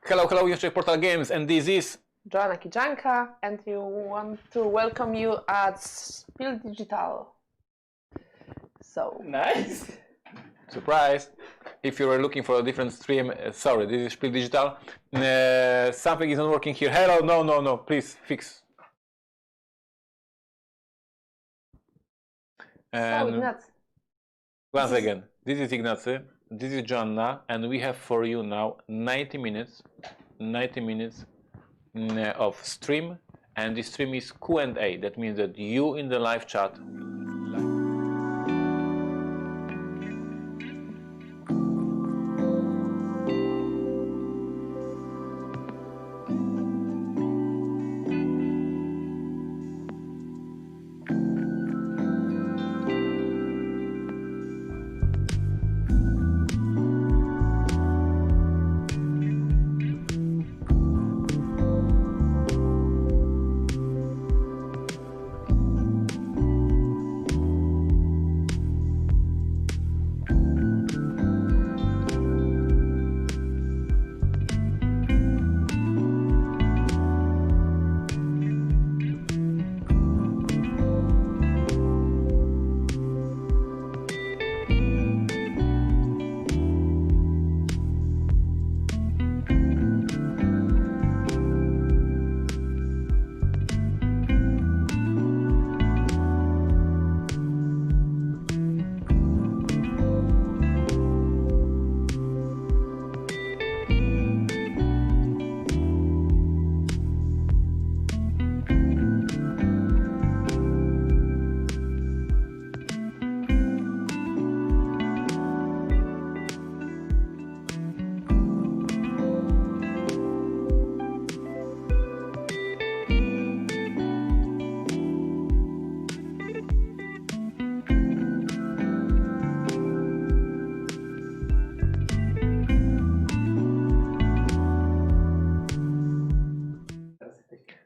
Hello, hello, you check Portal Games, and this is Joanna Kijanka, and we want to welcome you at Spiel Digital. So Nice. surprise. If you are looking for a different stream, sorry, this is Spiel Digital. Something isn't working here. Hello, no, please fix. so Ignacy. Once again, this is Ignacy, this is Joanna, and we have for you now 90 minutes of stream, and the stream is Q&A. That means that you in the live chat.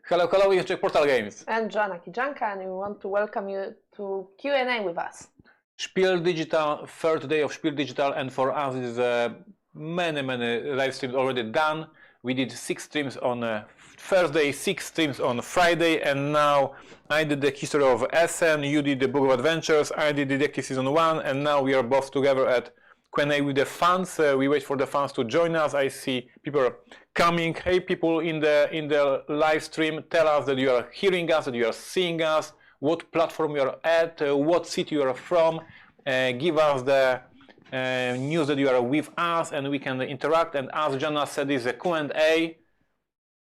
Hello, hello, you check Portal Games. And Joanna Kijanka, and we want to welcome you to Q&A with us. Spiel Digital, third day of Spiel Digital, and for us is many live streams already done. We did 6 streams on Thursday, 6 streams on Friday, and now I did the history of Essen, you did the Book of Adventures, I did Detective Season 1, and now we are both together at Q&A with the fans. We wait for the fans to join us. I see people coming. Hey, people in the live stream, tell us that you are hearing us, that you are seeing us, what platform you are at, what city you are from. Give us the news that you are with us, and we can interact. And as Joanna said, this is a Q&A.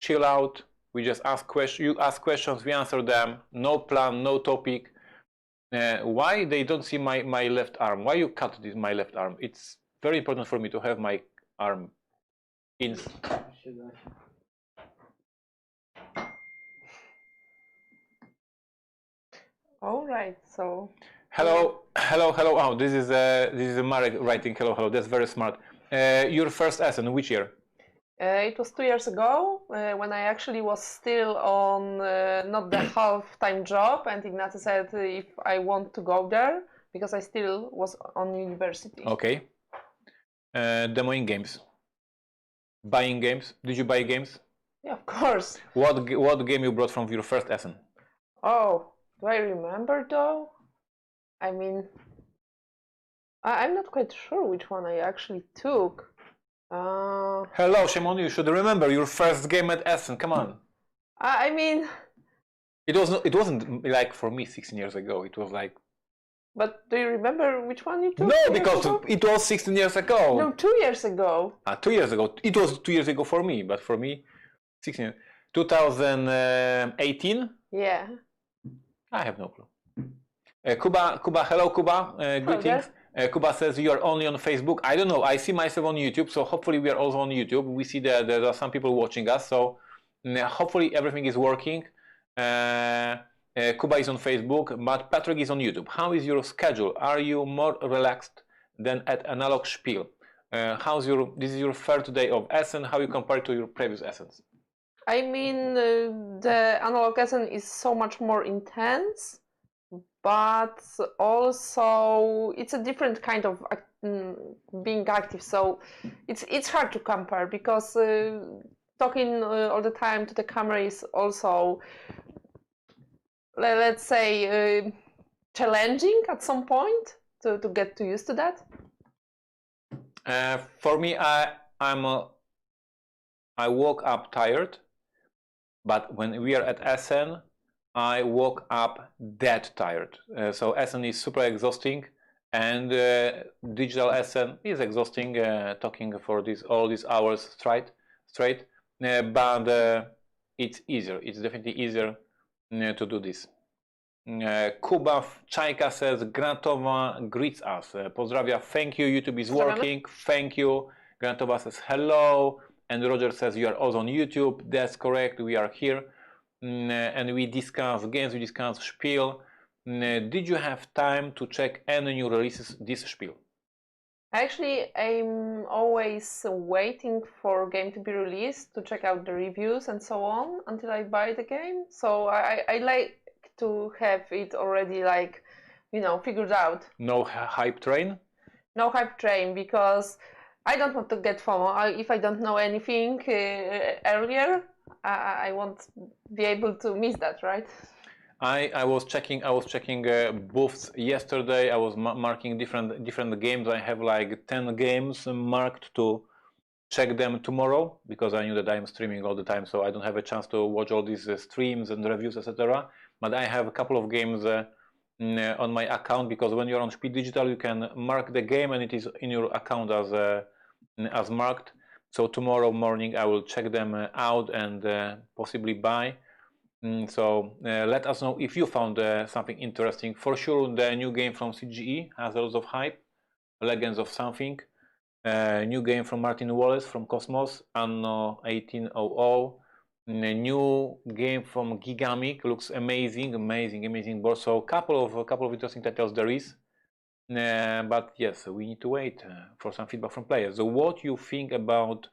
Chill out. We just ask questions. You ask questions, we answer them. No plan, no topic. Why they don't see my left arm? Why you cut my left arm? It's very important for me to have my arm in. All right, so Hello. Oh, this is Marek writing hello. That's very smart. Your first Essen, which year? it was 2 years ago when I actually was still on not the half-time job, and Ignacy said if I want to go there because I still was on university. Okay. Demoing games. Buying games. Did you buy games? Yeah, of course. What game you brought from your first Essen? Oh, do I remember though? I mean, I'm not quite sure which one I actually took. Hello, Shimon, you should remember your first game at Essen. Come on. I mean, It wasn't like for me 16 years ago. It was like. but do you remember which one you took? No, because it was 16 years ago. No, 2 years ago. 2 years ago. It was 2 years ago for me, but for me, 16. 2018. Yeah. I have no clue. Kuba, hello Kuba, greetings. Kuba says you are only on Facebook. I don't know. I see myself on YouTube, so hopefully we are also on YouTube. We see that there are some people watching us, so hopefully everything is working. Kuba is on Facebook, but Patrick is on YouTube. How is your schedule? Are you more relaxed than at Analog Spiel? This is your third day of Essen. How you compare to your previous Essens? I mean, the analog lesson is so much more intense, but also it's a different kind of being active. So it's hard to compare because talking all the time to the camera is also, let's say, challenging at some point to get too used to that. For me, I woke up tired, but when we are at Essen, I woke up dead tired. So Essen is super exhausting, and digital Essen is exhausting. Talking for all these hours straight. But it's easier. It's definitely easier to do this. Kuba Czajka says, Granatowa greets us. Pozdrawia, thank you, YouTube is working, thank you. Granatowa says hello, and Roger says you are also on YouTube. That's correct, we are here. And we discuss games, we discuss Spiel. Did you have time to check any new releases this Spiel? Actually, I'm always waiting for a game to be released to check out the reviews and so on until I buy the game. So I like to have it already, like, figured out. No hype train? No hype train, because I don't want to get FOMO. If I don't know anything earlier, I won't be able to miss that, right? I was checking booths yesterday. I was marking different games. I have like 10 games marked to check them tomorrow, because I knew that I'm streaming all the time, so I don't have a chance to watch all these streams and reviews, etc. But I have a couple of games on my account, because when you're on Spiel Digital, you can mark the game and it is in your account as marked. So tomorrow morning I will check them out and possibly buy. So let us know if you found something interesting. For sure, the new game from CGE has a lot of hype. Legends of Something. New game from Martin Wallace from Cosmos, Anno 1800. A new game from Gigamic, looks amazing board. So a couple of interesting titles there is. But yes, we need to wait for some feedback from players. So what you think about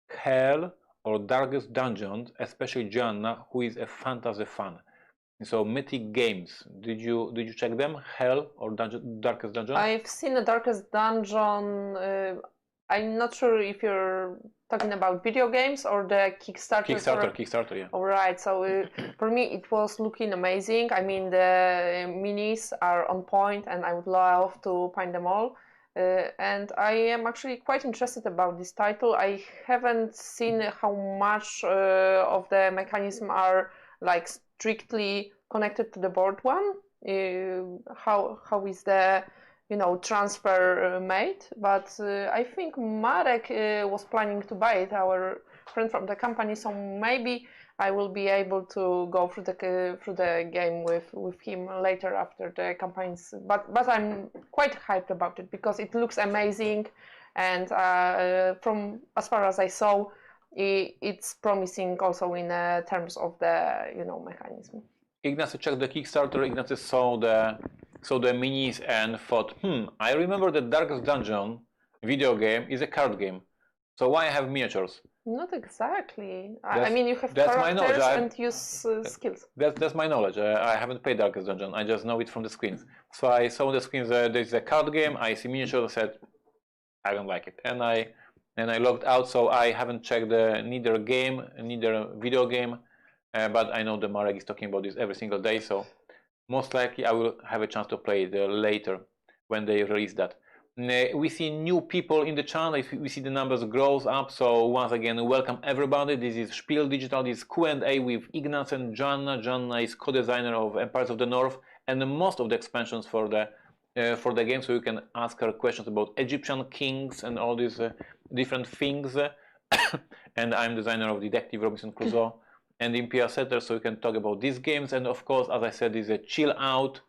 Hell or Darkest Dungeon, especially Joanna, who is a fantasy fan? So Mythic Games, did you check them? Hell or Darkest Dungeon? I've seen the Darkest Dungeon. I'm not sure if you're talking about video games or the Kickstarter. Kickstarter, yeah. All right. So for me, it was looking amazing. I mean, the minis are on point, and I would love to find them all. And I am actually quite interested about this title. I haven't seen how much of the mechanism are like strictly connected to the board one. How is the transfer made, but I think Marek was planning to buy it, our friend from the company, so maybe I will be able to go through the game with him later after the campaigns. But I'm quite hyped about it because it looks amazing, and from as far as I saw, it's promising also in terms of the mechanism. Ignacy checked the Kickstarter. Ignacy saw the minis and thought, I remember the Darkest Dungeon video game is a card game, so why I have miniatures? Not exactly. I mean, you have characters and use skills. That's my knowledge. I haven't played Darkest Dungeon. I just know it from the screens. So I saw the screens. There's a card game. I see miniatures. I said, I don't like it, and I logged out. So I haven't checked neither video game. But I know that Marek is talking about this every single day. So most likely I will have a chance to play it later when they release that. We see new people in the channel. We see the numbers grows up. So once again, welcome everybody. This is Spiel Digital. This is Q&A with Ignacy and Joanna. Joanna is co-designer of Empires of the North and most of the expansions for the game. So you can ask her questions about Egyptian kings and all these different things. And I'm designer of Detective Robinson Crusoe and Imperial Settler. So you can talk about these games. And of course, as I said, this is a chill out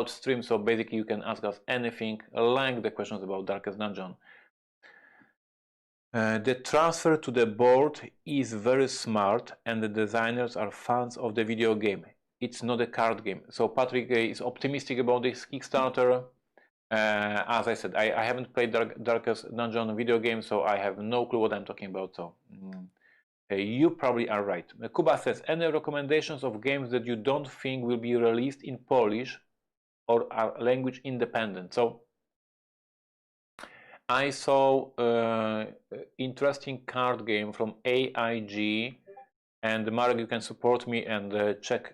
stream, so basically you can ask us anything like the questions about Darkest Dungeon. The transfer to the board is very smart and the designers are fans of the video game. It's not a card game. So Patrick is optimistic about this Kickstarter. As I said, I haven't played Darkest Dungeon video game, so I have no clue what I'm talking about. So you probably are right. Kuba says, any recommendations of games that you don't think will be released in Polish or are language independent? So I saw interesting card game from AIG, and Marek, you can support me and check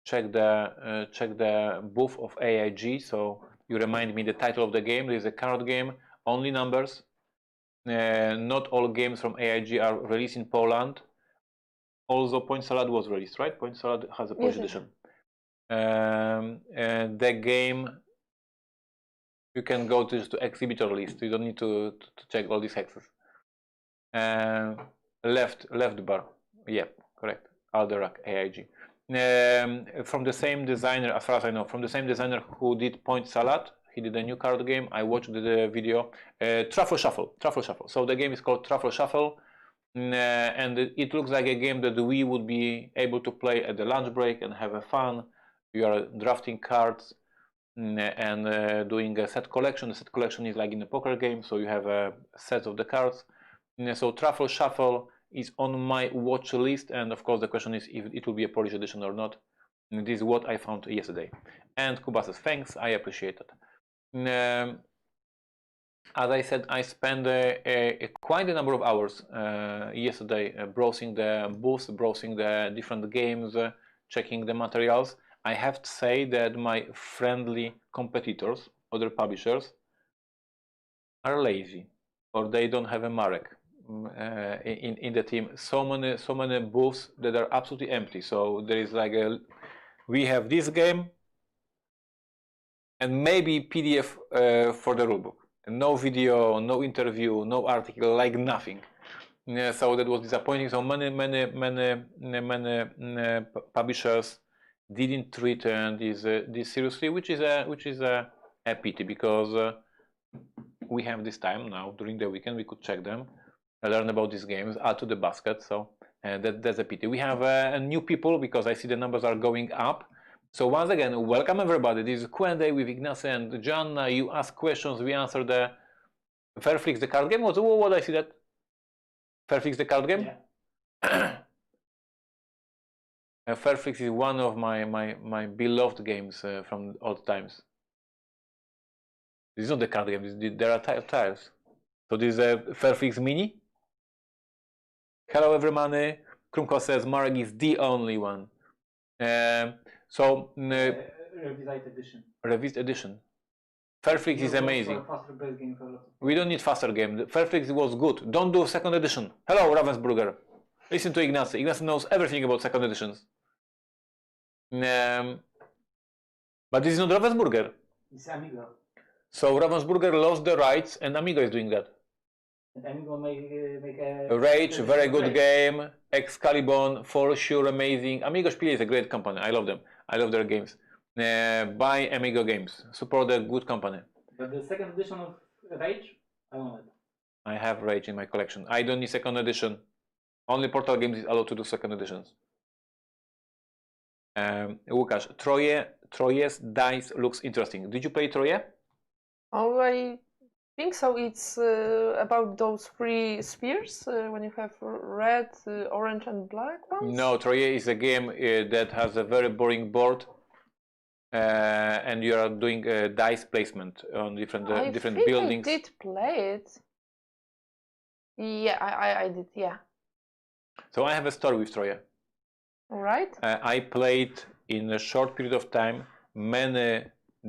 the booth of AIG. So you remind me the title of the game. There is a card game, only numbers. Not all games from AIG are released in Poland. Also, Point Salad was released, right? Point Salad has a Polish edition. And the game, you can go to exhibitor list. You don't need to check all these hexes. Left bar, yeah, correct. Alderac AIG. From the same designer, as far as I know, from the same designer who did Point Salad. He did a new card game. I watched the video. Truffle Shuffle. So the game is called Truffle Shuffle. And it looks like a game that we would be able to play at the lunch break and have a fun. You are drafting cards and doing a set collection. The set collection is like in a poker game, so you have a set of the cards. So Truffle Shuffle is on my watch list, and of course the question is if it will be a Polish edition or not. And this is what I found yesterday. And Kuba says thanks, I appreciate it. As I said, I spent quite a number of hours yesterday browsing the booths, browsing the different games, checking the materials. I have to say that my friendly competitors, other publishers, are lazy, or they don't have a Marek in the team. So many booths that are absolutely empty. So there is like we have this game and maybe PDF for the rulebook. No video, no interview, no article, like nothing. So that was disappointing. So many publishers didn't treat this seriously, which is a pity, because we have this time now during the weekend. We could check them, learn about these games, add to the basket. So that's a pity. We have new people because I see the numbers are going up. So once again, welcome everybody. This is Q&A with Ignacy and Joanna. You ask questions, we answer the Fairflix, the card game. What I see that? Fairflix, the card game? Yeah. Fairflix is one of my beloved games from old times. This is not the card game, there are tiles. So this is a Fairflix Mini. Hello everybody. Krumko says Marek is the only one. Revised edition. Revised edition. Fairflix is amazing. We don't need faster game. Fairflix was good. Don't do second edition. Hello, Ravensburger. Listen to Ignacy. Ignacy knows everything about second editions. But this is not Ravensburger. It's Amigo. So Ravensburger lost the rights, and Amigo is doing that. And Amigo make a Rage, very good game. Excalibur, for sure, amazing. Amigo Spiel is a great company. I love them. I love their games. Buy Amigo games. Support a good company. But the second edition of Rage, I want it. I have Rage in my collection. I don't need second edition. Only Portal Games is allowed to do second editions. Łukasz, Troje's dice looks interesting. Did you play Troje? Oh, I think so. It's about those three spheres when you have red, orange, and black ones. No, Troje is a game that has a very boring board, and you are doing dice placement on different buildings. I did play it. Yeah, I did. Yeah. So I have a story with Troje. All right. I played in a short period of time many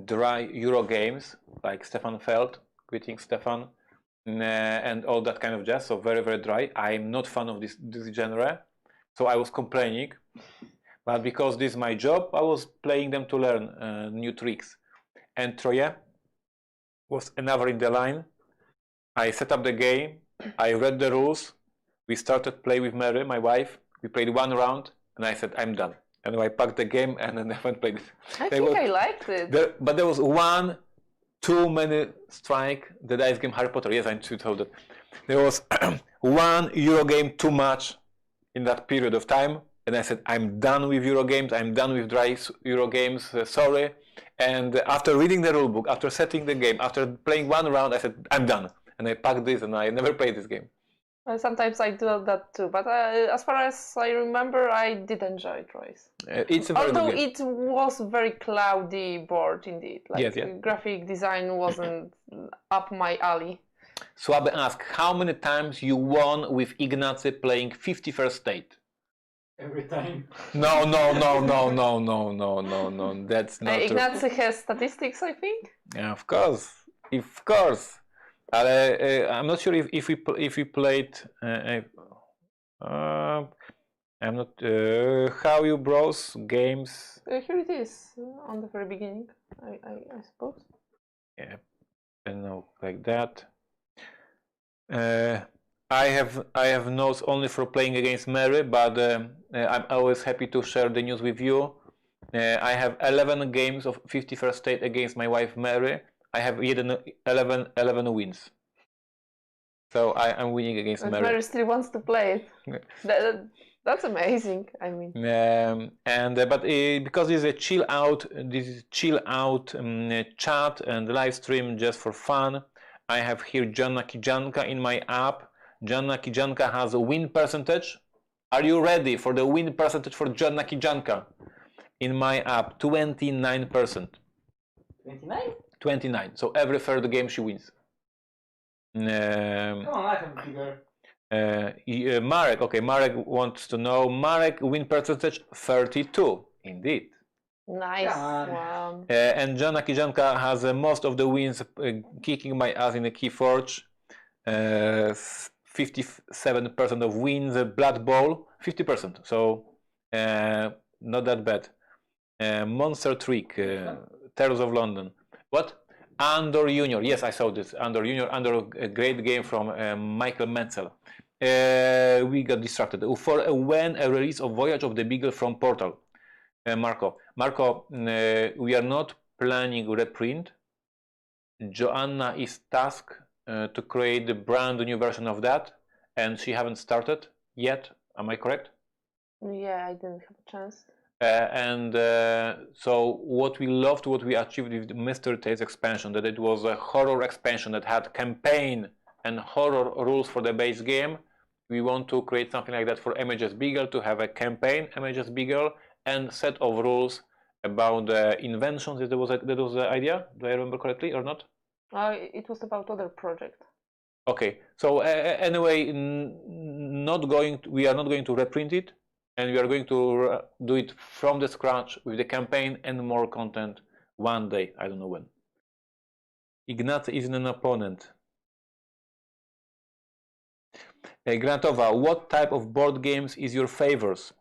dry Euro games like Stefan Feld, greetings Stefan, and all that kind of jazz. So very, very dry. I'm not fan of this genre, so I was complaining. But because this is my job, I was playing them to learn new tricks. And Troje was another in the line. I set up the game. I read the rules. We started play with Mary, my wife. We played one round, and I said, I'm done. And I packed the game, and then I haven't played it. I liked it. But there was too many strike the dice game Harry Potter. Yes, I told that. There was one Euro game too much in that period of time. And I said, I'm done with Euro games. I'm done with dry Euro games. Sorry. And after reading the rulebook, after setting the game, after playing one round, I said, I'm done. And I packed this, and I never played this game. Sometimes I do that too, but as far as I remember, I did enjoy Troyes. It's a very Although good game. it was very cloudy board indeed. Like yes, yeah. Graphic design wasn't up my alley. Słaby ask, how many times you won with Ignacy playing 51st State? Every time. No. That's not true. Ignacy has statistics, I think. Yeah, of course. Ale I'm not sure if we played. I'm not. How you browse games? Here it is on the very beginning, I suppose. Yeah, and no, like that. I have notes only for playing against Mary, but I'm always happy to share the news with you. I have 11 games of 51st State against my wife Mary. I have 11 wins. So I'm winning against And Mary. Mary still wants to play it. That's amazing. I mean. But because this is a chill out chat and live stream just for fun. I have here Joanna Kijanka in my app. Joanna Kijanka has a win percentage. Are you ready for the win percentage for Joanna Kijanka? In my app, 29%. 29? 29. So every third game she wins. Come on, I have bigger. Marek, okay, Marek wants to know. Marek win percentage 32. Indeed. Nice. Wow. And Joanna Kijanka has most of the wins, kicking my ass in the Keyforge. 57% of wins, Blood Bowl, 50%. So not that bad. Monster Trick, Terrors of London. What? Andor Junior. Yes, I saw this. Andor Junior. Andor, a great game from Michael Menzel. We got distracted. For when a release of Voyage of the Beagle from Portal. Marco, we are not planning reprint. Joanna is tasked to create the brand new version of that, and she haven't started yet. Am I correct? Yeah, I didn't have a chance. So what we achieved with the Mystery Tales expansion, that it was a horror expansion that had campaign and horror rules for the base game. We want to create something like that for MHS Beagle, to have a campaign MHS Beagle and set of rules about the inventions. That was the idea. Do I remember correctly or not? It was about other project. Okay. So anyway, we are not going to reprint it, and we are going to do it from the scratch with the campaign and more content one day. I don't know when. Ignacy isn't an opponent. Granatova, what type of board games is your favors?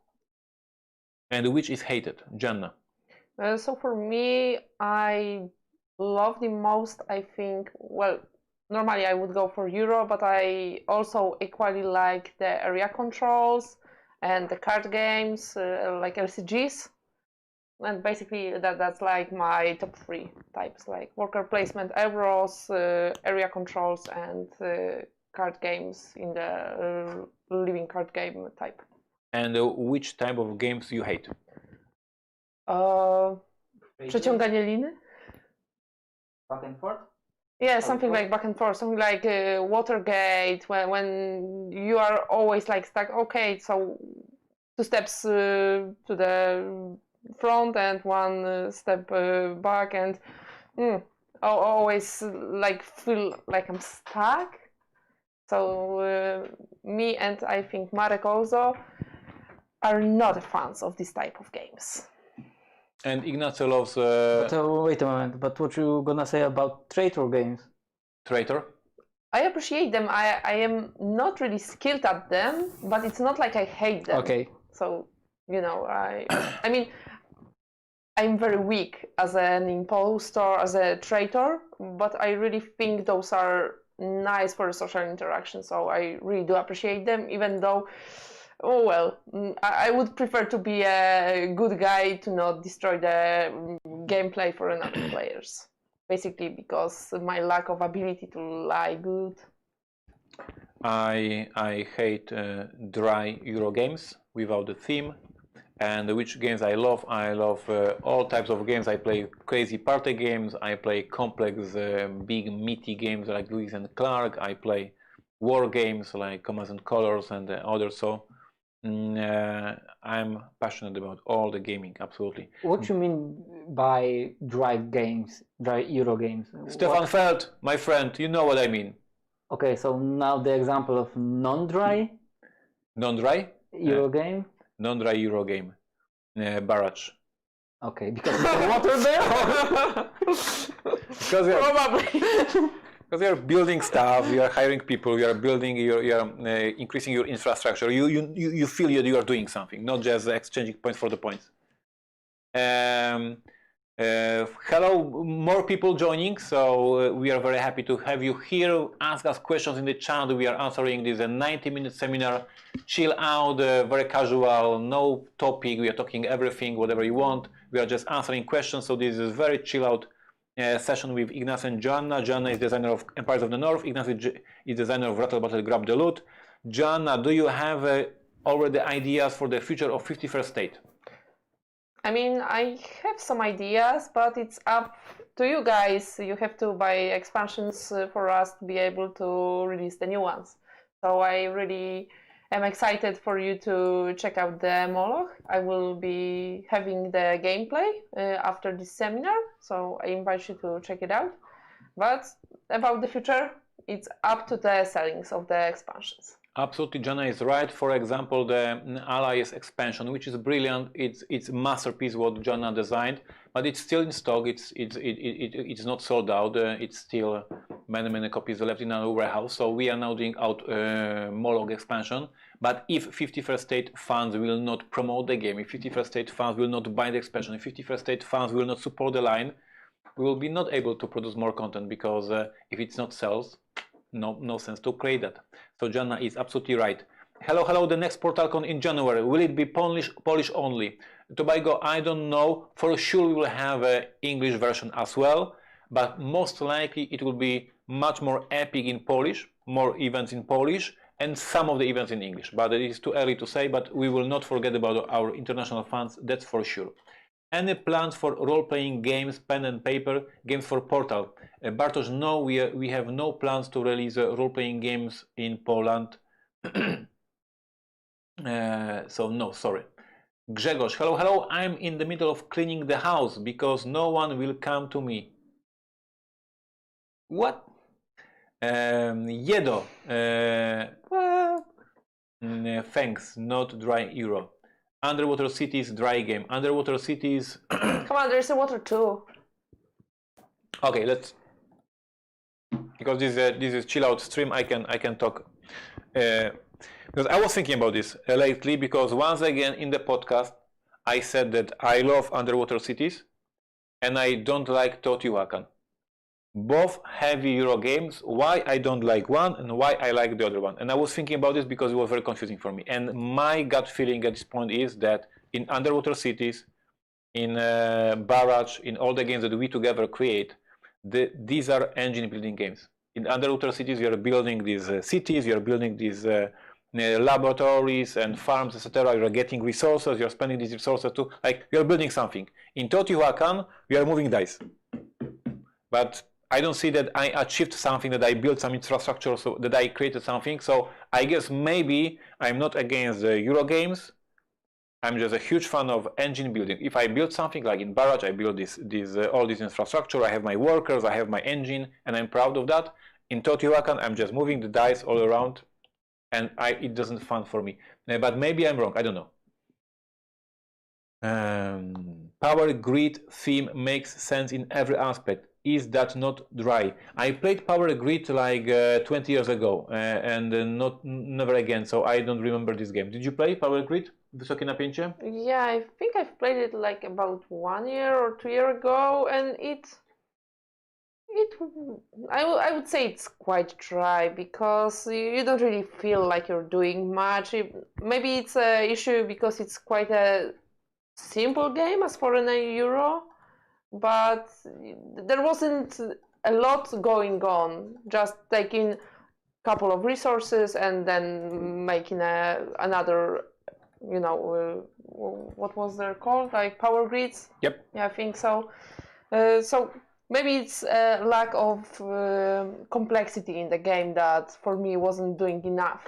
And which is hated? Joanna. So for me, I love the most, I think, well, normally I would go for Euro, but I also equally like the area controls and the card games, like LCGs. And basically that's like my top three types, like worker placement, Euros, area controls, and card games in the living card game type. And which type of games you hate? Przeciąganie liny? Back and forth? Yeah, something like back and forth, something like Watergate, when you are always like stuck. Okay, so 2 steps to the front and 1 step back, and always like feel like I'm stuck. So me and I think Marek also are not fans of this type of games. And Ignacy loves... Wait a moment, but what you gonna say about traitor games? Traitor? I appreciate them. I am not really skilled at them, but it's not like I hate them. Okay. So, you know, I mean, I'm very weak as an impostor, as a traitor, but I really think those are nice for social interaction. So I really do appreciate them, even though, oh well, I would prefer to be a good guy to not destroy the gameplay for another players. Basically because of my lack of ability to lie good. I hate dry Euro games without a theme. And which games I love? I love all types of games. I play crazy party games. I play complex, big, meaty games like Lewis and Clark. I play war games like Commands and Colors and others. So I'm passionate about all the gaming, absolutely. What you mean by dry Euro games? Stefan Feld, my friend, you know what I mean. Okay, so now the example of non-dry Non-dry? Euro game. Non-dry Euro game. Barrage. Okay, because it's water there. Because you're, Probably. because you're building stuff, you are hiring people, you are building, you are increasing your infrastructure. You feel that you are doing something, not just exchanging points for the points. Hello, more people joining, so we are very happy to have you here. Ask us questions in the chat. We are answering this 90-minute seminar. Chill out, very casual, no topic. We are talking everything, whatever you want. We are just answering questions. So this is very chill out session with Ignacy and Joanna. Joanna is designer of Empires of the North. Ignacy is designer of Rattle Battle Grab the Loot. Joanna, do you have already ideas for the future of 51st State? I mean, I have some ideas, but it's up to you guys. You have to buy expansions for us to be able to release the new ones. So I really am excited for you to check out the Moloch. I will be having the gameplay after this seminar, so I invite you to check it out. But about the future, it's up to the sellings of the expansions. Absolutely, Joanna is right. For example, the Allies expansion, which is brilliant, it's a masterpiece what Joanna designed, but it's still in stock. It's not sold out. It's still many copies left in our warehouse. So we are now doing out Moloch expansion. But if 51st State fans will not promote the game, if 51st State fans will not buy the expansion, if 51st State fans will not support the line, we will be not able to produce more content, because if it's not sells, no sense to create that. So Joanna is absolutely right. Hello, the next PortalCon in January. Will it be Polish only? Tobago, I don't know. For sure we will have an English version as well, but most likely it will be much more epic in Polish, more events in Polish, and some of the events in English. But it is too early to say, but we will not forget about our international fans, that's for sure. Any plans for role-playing games, pen and paper, games for Portal? Bartosz, no, we have no plans to release role-playing games in Poland. So no, sorry. Grzegorz, hello, I'm in the middle of cleaning the house because no one will come to me. What? Jedo, thanks, not dry Euro. Underwater Cities dry game. Underwater Cities. Come on, there's a water too. Okay, let's. Because this is chill out stream, I can talk. Because I was thinking about this lately. Because once again in the podcast, I said that I love Underwater Cities, and I don't like Teotihuacan. Both heavy Euro games. Why I don't like one and why I like the other one. And I was thinking about this because it was very confusing for me. And my gut feeling at this point is that in Underwater Cities, in Barrage, in all the games that we together create, these are engine building games. In Underwater Cities, you are building these cities, you are building these laboratories and farms, etc. You are getting resources, you are spending these resources to, like, you are building something. In Teotihuacan, we are moving dice. But I don't see that I achieved something, that I built some infrastructure, so that I created something. So I guess maybe I'm not against the Euro games. I'm just a huge fan of engine building. If I build something like in Barrage, I build all this infrastructure. I have my workers, I have my engine, and I'm proud of that. In Teotihuacan, I'm just moving the dice all around, and it doesn't fun for me. But maybe I'm wrong. I don't know. Power grid theme makes sense in every aspect. Is that not dry? I played Power Grid like 20 years ago and never again, so I don't remember this game. Did you play Power Grid? Wysokie napięcie? Yeah, I think I've played it like about 1 year or 2 years ago, and I would say it's quite dry because you don't really feel like you're doing much. Maybe it's an issue because it's quite a simple game as for an Euro, but there wasn't a lot going on. Just taking a couple of resources and then making another, what was there called, like power grids? Yep. Yeah, I think so. So maybe it's a lack of complexity in the game that for me wasn't doing enough.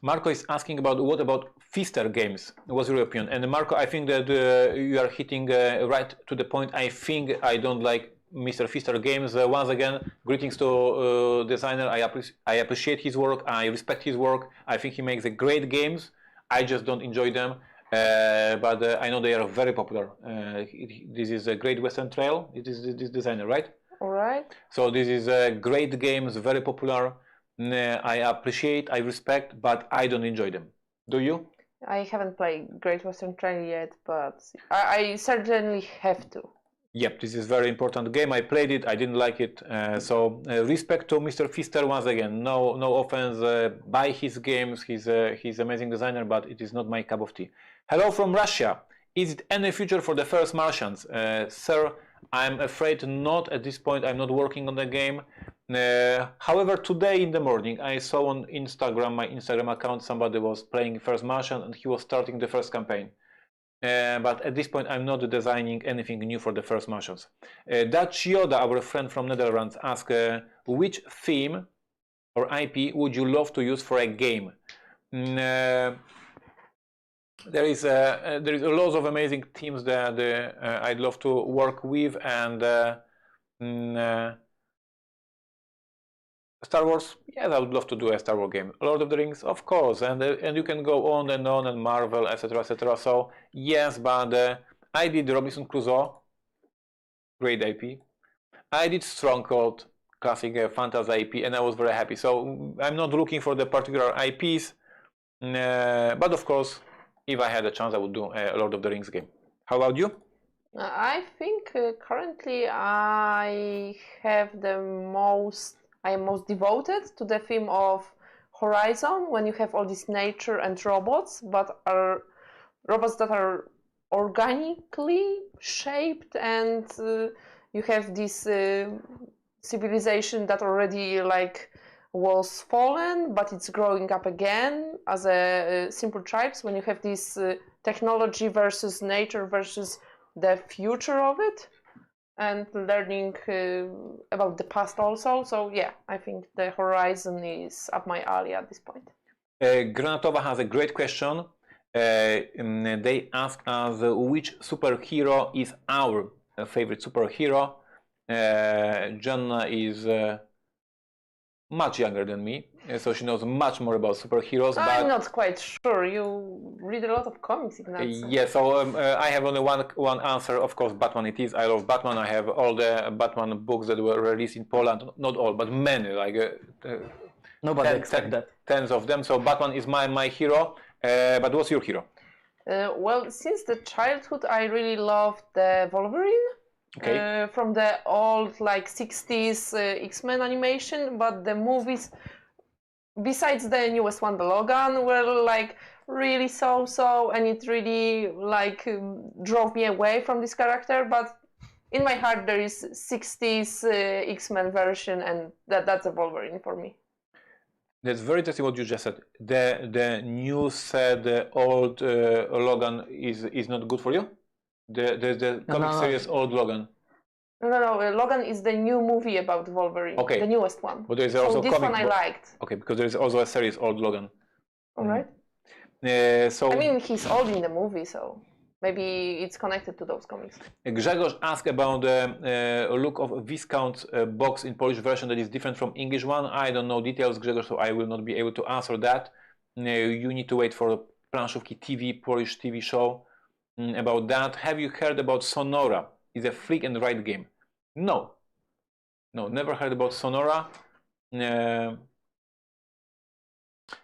Marco is asking what about Pfister games? What's your opinion? And Marco, I think that you are hitting right to the point. I think I don't like Mr. Pfister Games. Once again, greetings to designer. I appreciate his work. I respect his work. I think he makes great games. I just don't enjoy them. But I know they are very popular. This is a Great Western Trail. It is this designer, right? All right. So this is great games, very popular. I appreciate, I respect, but I don't enjoy them. Do you? I haven't played Great Western Trail yet, but I certainly have to. Yep, this is very important game. I played it. I didn't like it. So respect to Mr. Pfister once again. No offense. Buy his games. He's amazing designer, but it is not my cup of tea. Hello from Russia. Is it any future for the first Martians, sir? I'm afraid not at this point. I'm not working on the game. However, today in the morning, I saw on Instagram, my Instagram account, somebody was playing First Martian and he was starting the first campaign. But at this point, I'm not designing anything new for the First Martians. Dutch Yoda, our friend from Netherlands, asked, which theme or IP would you love to use for a game? There is a lot of amazing teams that I'd love to work with, and Star Wars, yes, I would love to do a Star Wars game. Lord of the Rings, of course, and you can go on, and Marvel, etc., etc. So yes, but I did Robinson Crusoe, great IP. I did Stronghold, classic fantasy IP, and I was very happy. So I'm not looking for the particular IPs, but of course, if I had a chance, I would do a Lord of the Rings game. How about you? I think currently I am most devoted to the theme of Horizon, when you have all this nature and robots, but are robots that are organically shaped, and you have this civilization that already was fallen, but it's growing up again as a simple tribes. When you have this technology versus nature versus the future of it, and learning about the past also. So yeah, I think the Horizon is up my alley at this point. Granatova has a great question. They ask us which superhero is our favorite superhero. Joanna is much younger than me, so she knows much more about superheroes. I'm not quite sure. You read a lot of comics, Ignacy. Yeah, so I have only one answer. Of course, Batman it is. I love Batman. I have all the Batman books that were released in Poland. Not all, but many, Nobody expects that. Tens of them. So Batman is my hero. But what's your hero? Well, since the childhood, I really loved the Wolverine. Okay. From the old 60s X-Men animation, but the movies, besides the newest one, the Logan, were really so, and it really drove me away from this character. But in my heart, there is 60s X-Men version, and that's a Wolverine for me. That's very interesting what you just said. The new said old Logan is not good for you. The comic series old Logan. No. Logan is the new movie about Wolverine. Okay. The newest one. But there is also this one I liked. Okay, because there is also a series old Logan. All right. So I mean, he's old in the movie, so maybe it's connected to those comics. Grzegorz asked about the look of Viscount box in Polish version that is different from English one. I don't know details, Grzegorz, so I will not be able to answer that. You need to wait for Planszówki TV, Polish TV show. About that. Have you heard about Sonora? It's a freak and write game. No, never heard about Sonora.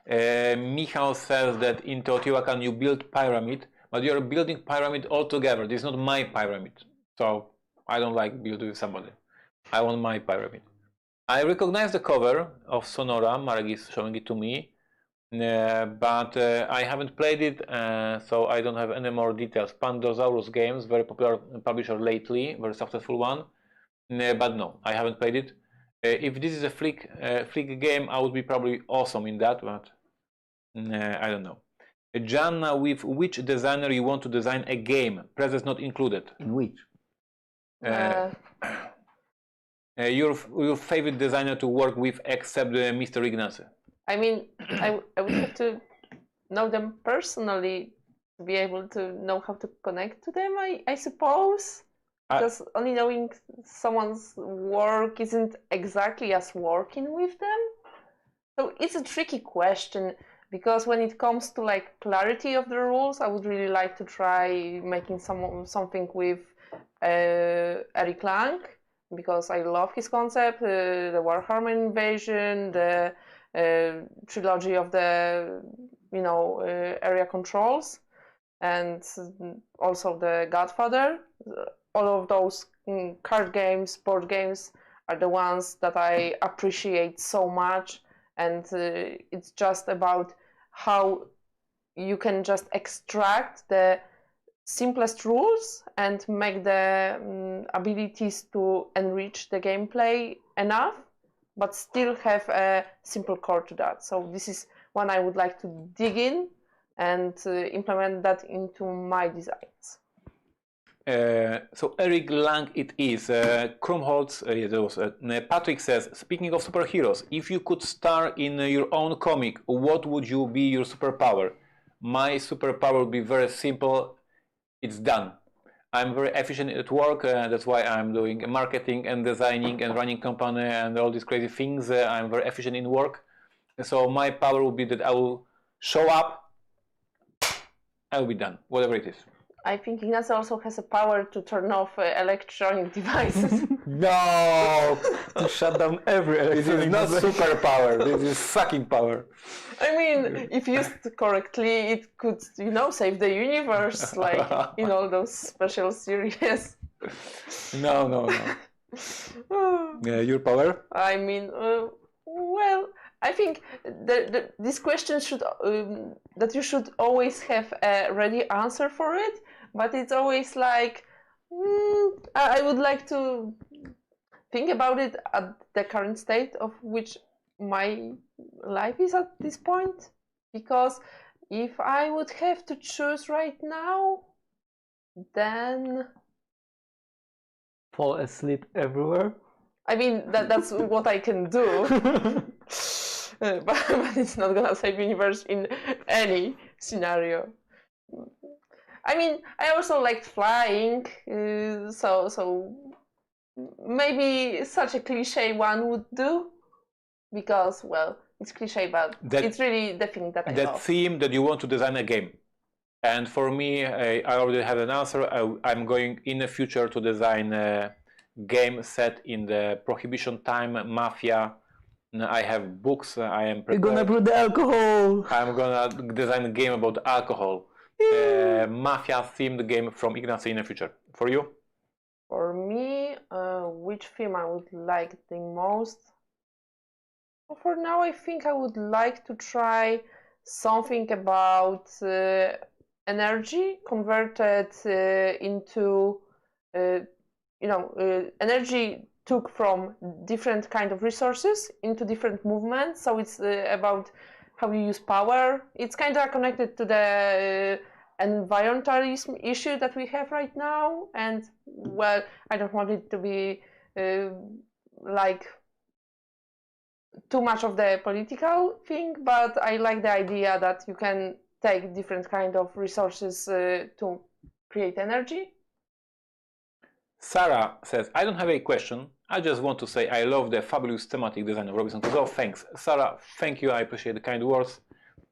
Michał says that in Teotihuacan you build pyramid, but you're building pyramid all together. This is not my pyramid, so I don't like building with somebody. I want my pyramid. I recognize the cover of Sonora. Marek is showing it to me. But I haven't played it, so I don't have any more details. Pandosaurus Games, very popular publisher lately, very successful one. But no, I haven't played it. If this is a flick game, I would be probably awesome in that, but I don't know. Joanna, with which designer you want to design a game? Presents not included. In which? Your favorite designer to work with except Mr. Ignacy? I mean, I would have to know them personally to be able to know how to connect to them, I suppose. Because only knowing someone's work isn't exactly as working with them. So it's a tricky question, because when it comes to like clarity of the rules, I would really like to try making something with Eric Lang, because I love his concept, the Warhammer invasion, the trilogy of the area controls, and also the Godfather. All of those card games, board games are the ones that I appreciate so much, and it's just about how you can just extract the simplest rules and make the abilities to enrich the gameplay enough, but still have a simple core to that. So this is one I would like to dig in and implement that into my designs. So Eric Lang it is. Krumholtz, Patrick says, speaking of superheroes, if you could star in your own comic, what would you be your superpower? My superpower would be very simple. It's done. I'm very efficient at work. That's why I'm doing marketing and designing and running company and all these crazy things. I'm very efficient in work. So my power would be that I will show up. I will be done, whatever it is. I think Ignacy also has a power to turn off electronic devices. No! To shut down every This is not superpower. This is sucking power. I mean, if used correctly, it could, save the universe, like in all those special series. No. Your power? I mean, well, I think this question should that you should always have a ready answer for it, but it's always like I would like to think about it at the current state of which my life is at this point, because if I would have to choose right now, then fall asleep everywhere. I mean that's what I can do. But it's not gonna save universe in any scenario. I mean, I also liked flying, so maybe such a cliche one would do, because, well, it's cliche, but it's really the thing that I love. That theme that you want to design a game. And for me, I already have an answer. I'm going in the future to design a game set in the Prohibition time, Mafia. I have books. I am prepared. You're gonna brew the alcohol. I'm gonna design a game about alcohol. Mafia themed game from Ignacy in the future. For you? For me, which theme I would like the most? Well, for now, I think I would like to try something about energy converted into, energy took from different kind of resources into different movements. So it's about how you use power. It's kind of connected to the environmentalism issue that we have right now. And, well, I don't want it to be like too much of the political thing, but I like the idea that you can take different kind of resources to create energy. Sarah says, I don't have a question. I just want to say I love the fabulous thematic design of Robinson Crusoe. Thanks. Sarah, thank you. I appreciate the kind words.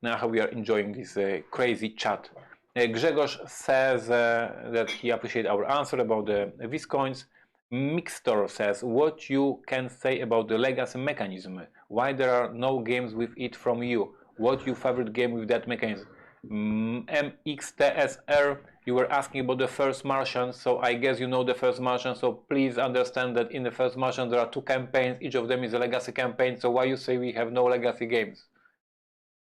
Now how we are enjoying this crazy chat. Grzegorz says that he appreciates our answer about the Viscoins. Mixtor says, what you can say about the legacy mechanism? Why there are no games with it from you? What your favorite game with that mechanism? MXTSR, you were asking about the first Martian, so I guess you know the first Martian, so please understand that in the first Martian there are 2 campaigns, each of them is a legacy campaign, so why you say we have no legacy games?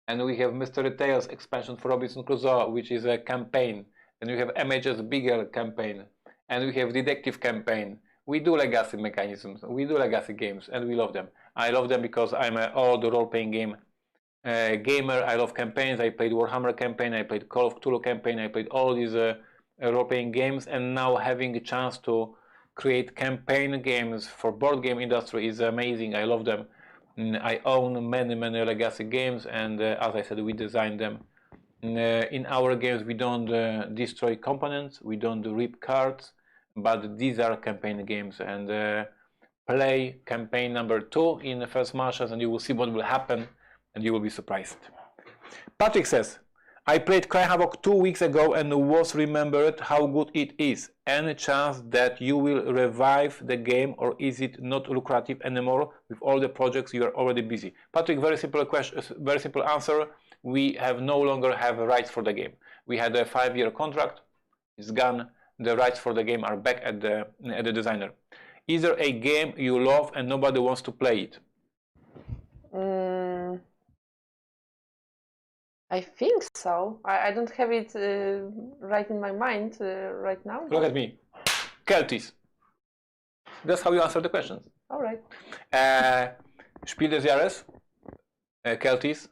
And we have Mystery Tales expansion for Robinson Crusoe, which is a campaign, and we have MH's bigger campaign, and we have detective campaign. We do legacy mechanisms, we do legacy games, and we love them. I love them because I'm an old role-playing game gamer. I love campaigns. I played Warhammer campaign, I played Call of Cthulhu campaign, I played all these role-playing games, and now having a chance to create campaign games for board game industry is amazing. I love them. I own many legacy games, and as I said, we design them. In our games we don't destroy components, we don't rip cards, but these are campaign games, and play campaign number 2 in the first marches, and you will see what will happen, and you will be surprised. Patrick says, I played Cry Havoc 2 weeks ago and was remembered how good it is. Any chance that you will revive the game, or is it not lucrative anymore with all the projects you are already busy? Patrick, very simple question, very simple answer. We no longer have rights for the game. We had a 5-year contract. It's gone. The rights for the game are back at the designer. Is there a game you love and nobody wants to play it? I think so. I don't have it right in my mind right now. Look at me. Keltis. That's how you answer the questions. All right. Spiel Digital, Keltis.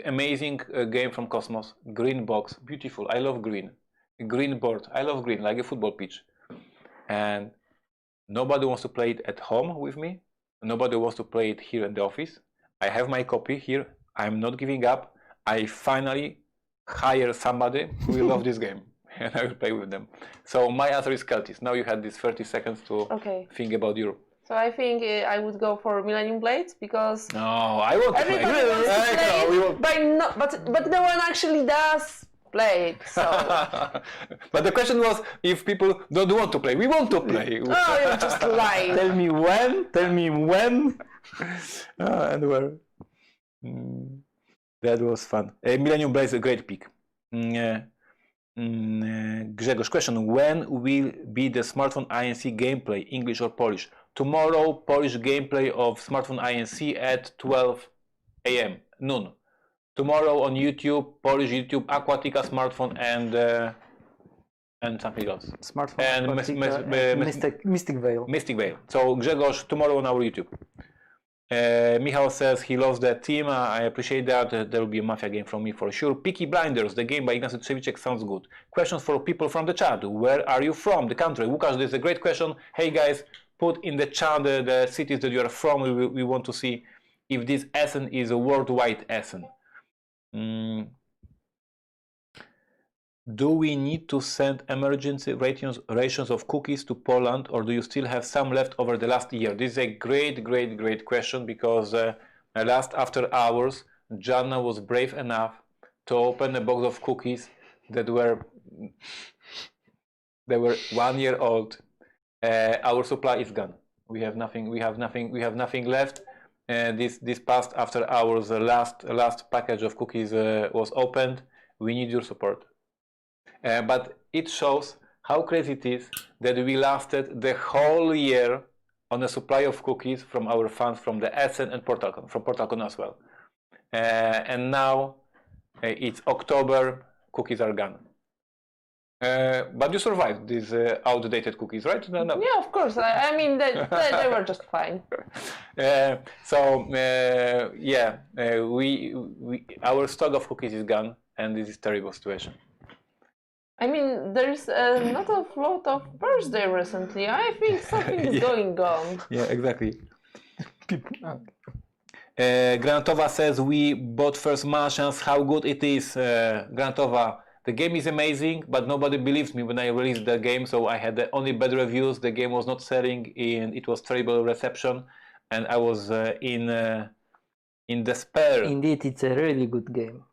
Amazing game from Cosmos. Green box. Beautiful. I love green. Green board. I love green, like a football pitch. And nobody wants to play it at home with me. Nobody wants to play it here in the office. I have my copy here. I'm not giving up. I finally hire somebody who will love this game, and I will play with them. So my answer is Keltis. Now you had these 30 seconds to think about Europe. So I think I would go for Millennium Blades, because no, I want to play. Everybody wants to play it, but no one actually does play it. So. But the question was if people don't want to play. We want to play. Oh, you're just lying. Tell me when. Tell me when. And where. That was fun. Millennium Blade is a great pick. Grzegorz, question: when will be the smartphone INC gameplay, English or Polish? Tomorrow, Polish gameplay of smartphone INC at 12 a.m. noon. Tomorrow on YouTube, Polish YouTube, Aquatica smartphone, and something else. Smartphone and Mystic Veil. Mystic Veil. So Grzegorz, tomorrow on our YouTube. Michał says he loves that team. I appreciate that. There will be a Mafia game from me for sure. Peaky Blinders, the game by Ignacy Trzewiczek, sounds good. Questions for people from the chat. Where are you from? The country. Łukasz, this is a great question. Hey guys, put in the chat the cities that you are from. We want to see if this Essen is a worldwide Essen. Do we need to send emergency rations of cookies to Poland, or do you still have some left over the last year? This is a great question, because last after hours, Joanna was brave enough to open a box of cookies that were 1 year old. Our supply is gone. We have nothing. We have nothing left. This past after hours, the last package of cookies was opened. We need your support. But it shows how crazy it is that we lasted the whole year on a supply of cookies from our fans from the Essen and from PortalCon as well. And now it's October, cookies are gone. But you survived these outdated cookies, right? No. Yeah, of course. I mean, they were just fine. Our stock of cookies is gone, and this is a terrible situation. I mean, there's not a lot of birthday recently. I think something is going on. Yeah, exactly. Granatova says we bought First Martians. How good it is, Granatova. The game is amazing, but nobody believed me when I released the game, so I had only bad reviews. The game was not selling, and it was terrible reception, and I was in despair. Indeed, it's a really good game.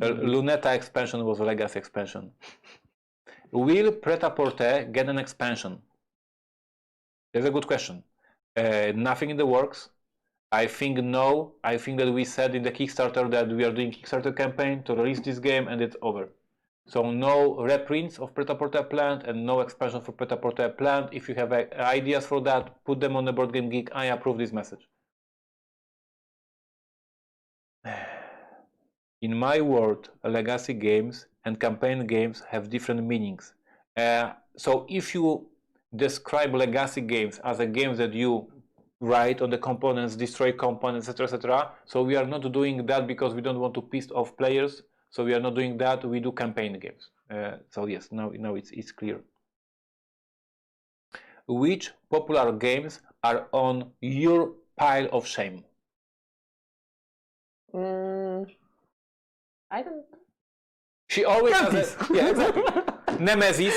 Luneta expansion was a legacy expansion. Will Pret-a-Porter get an expansion? That's a good question. Nothing in the works. I think no. I think that we said in the Kickstarter that we are doing Kickstarter campaign to release this game, and it's over. So no reprints of Pret-a-Porter planned and no expansion for Pret-a-Porter planned. If you have ideas for that, put them on the Board Game Geek. I approve this message. In my world, legacy games and campaign games have different meanings. So if you describe legacy games as a games that you write on the components, destroy components, etc., so we are not doing that because we don't want to piss off players. So we are not doing that. We do campaign games. So yes, now it's clear. Which popular games are on your pile of shame? I don't. She always has yeah, exactly. Nemesis,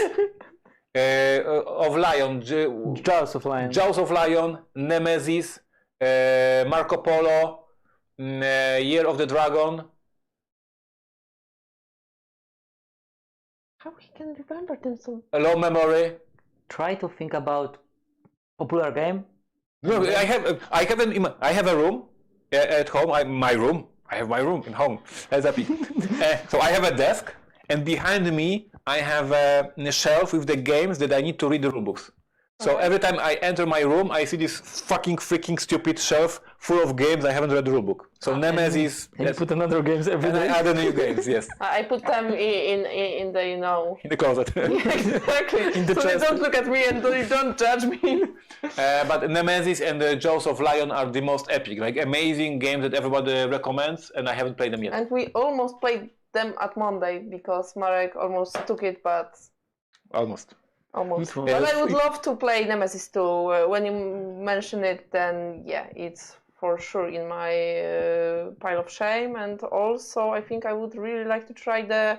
of Lion, Jaws of Lion. Jaws of Lion, Nemesis, Marco Polo, Year of the Dragon. How he can remember them so? A low memory. Try to think about popular game. No, I have a room at home. My room. I have my room at home. That's happy. So I have a desk, and behind me I have a shelf with the games that I need to read the rule books. So every time I enter my room, I see this fucking freaking stupid shelf full of games I haven't read the rule book. So Nemesis. And you put another games every And I day. add the new games. Yes. I put them in the In the closet. exactly. So they chest. don't look at me and they don't judge me. But Nemesis and the Jaws of Lion are the most epic, like amazing games that everybody recommends, and I haven't played them yet. And we almost played them at Monday because Marek almost took it, but Almost. almost. It was- But I would love to play Nemesis too. When you mention it, then yeah, it's for sure in my pile of shame. And also, I think I would really like to try the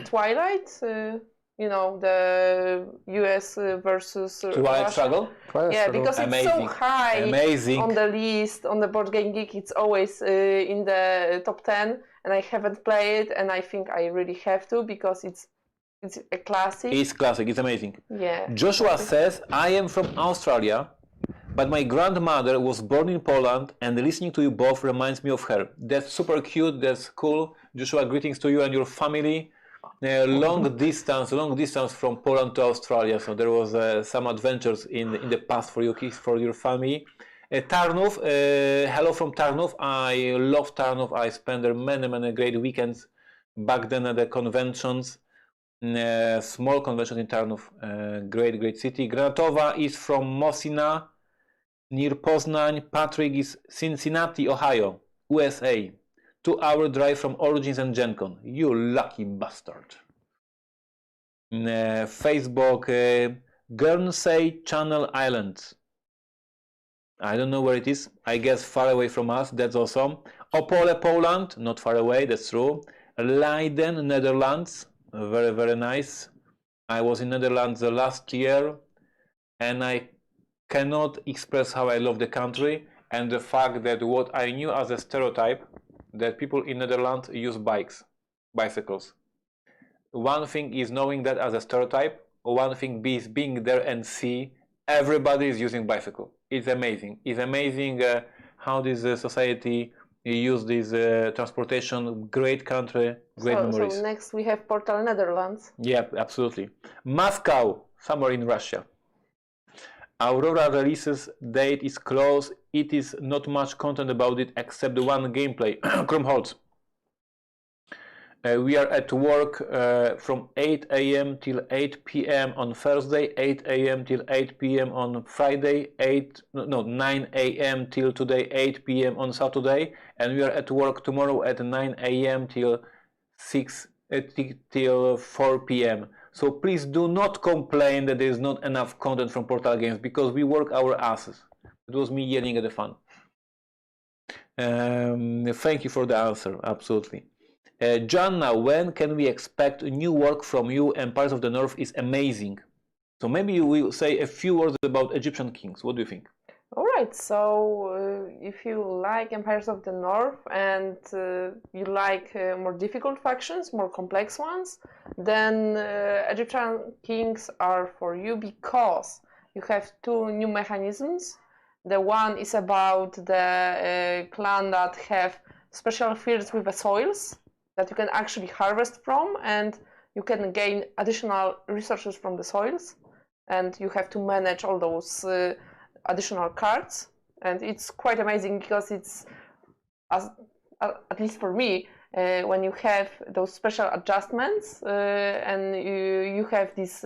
Twilight. You know, the US versus Twilight Russia. Struggle? Yeah, because it's so Amazing. high Amazing. on the list, on the Board Game Geek, it's always in the top 10, and I haven't played it, and I think I really have to because it's a classic. It's classic. It's amazing. Yeah. Joshua says, I am from Australia, but my grandmother was born in Poland, and listening to you both reminds me of her. That's super cute. That's cool. Joshua, greetings to you and your family. Long distance from Poland to Australia. So there was some adventures in the past for your family. Tarnów, hello from Tarnów. I love Tarnów. I spent there many great weekends back then at the conventions. Small convention in Tarnów. Great city. Granatowa is from Mosina, near Poznań. Patrick is Cincinnati, Ohio, USA. 2-hour drive from Origins and Gen Con. You lucky bastard. Facebook, Guernsey Channel Islands. I don't know where it is. I guess far away from us. That's awesome. Opole, Poland. Not far away. That's true. Leiden, Netherlands. Very nice. I was in Netherlands last year, and I cannot express how I love the country and the fact that what I knew as a stereotype, that people in Netherlands use bicycles. One thing is knowing that as a stereotype, one thing is being there and see everybody is using bicycle. It's amazing. It's amazing how this society use this transportation. Great country, great memories. So next we have Portal Netherlands. Yeah, absolutely. Moscow, somewhere in Russia. Aurora releases date is close. It is not much content about it except the one gameplay. Chrome holds. We are at work from 8 a.m. till 8 p.m. on Thursday, 8 a.m. till 8 p.m. on Friday, 9 a.m. till today, 8 p.m. on Saturday, and we are at work tomorrow at 9 a.m. till 4 p.m. So please do not complain that there is not enough content from Portal Games, because we work our asses. It was me yelling at the fun. Thank you for the answer, absolutely. Joanna, when can we expect new work from you? Empires of the North is amazing. So maybe you will say a few words about Egyptian kings. What do you think? Alright, so if you like Empires of the North and you like more difficult factions, more complex ones, then Egyptian kings are for you because you have two new mechanisms. The one is about the clan that have special fields with the soils that you can actually harvest from, and you can gain additional resources from the soils, and you have to manage all those additional cards, and it's quite amazing because it's, at least for me, when you have those special adjustments and you have this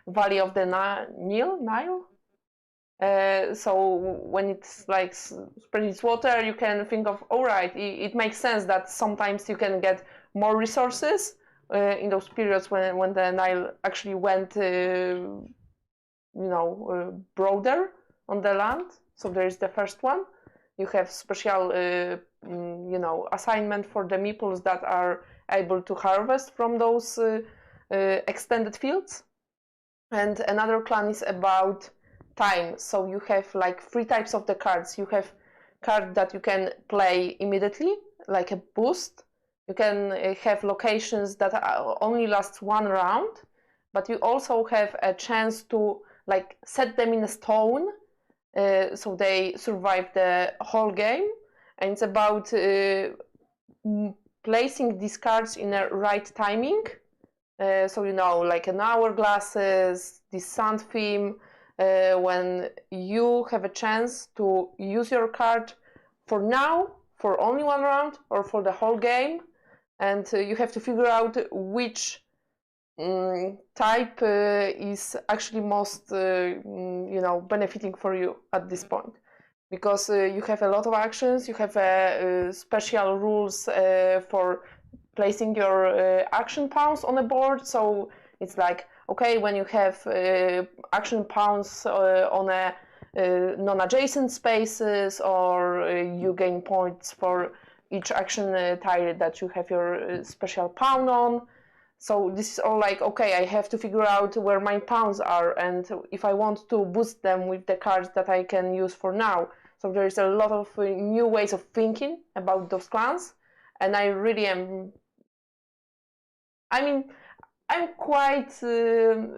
Valley of the Nile. So when it's like spreading its water, you can think of, all right, it makes sense that sometimes you can get more resources in those periods when the Nile actually went, broader on the land. So there is the first one. You have special, assignment for the meeples that are able to harvest from those extended fields. And another clan is about time. So you have like 3 types of the cards. You have card that you can play immediately, like a boost. You can have locations that only last 1 round, but you also have a chance to like set them in a stone, so they survive the whole game. And it's about placing these cards in a right timing. So you know, like an hourglasses, the sun theme, when you have a chance to use your card for now, for only 1 round, or for the whole game, and you have to figure out which type is actually most, you know, benefiting for you at this point. Because you have a lot of actions, you have special rules for placing your action pawns on the board. So it's like, okay, when you have action pawns on a non-adjacent spaces, or you gain points for each action tile that you have your special pawn on. So this is all like, okay, I have to figure out where my pawns are, and if I want to boost them with the cards that I can use for now. So there is a lot of new ways of thinking about those clans, and I really am. I mean, I'm quite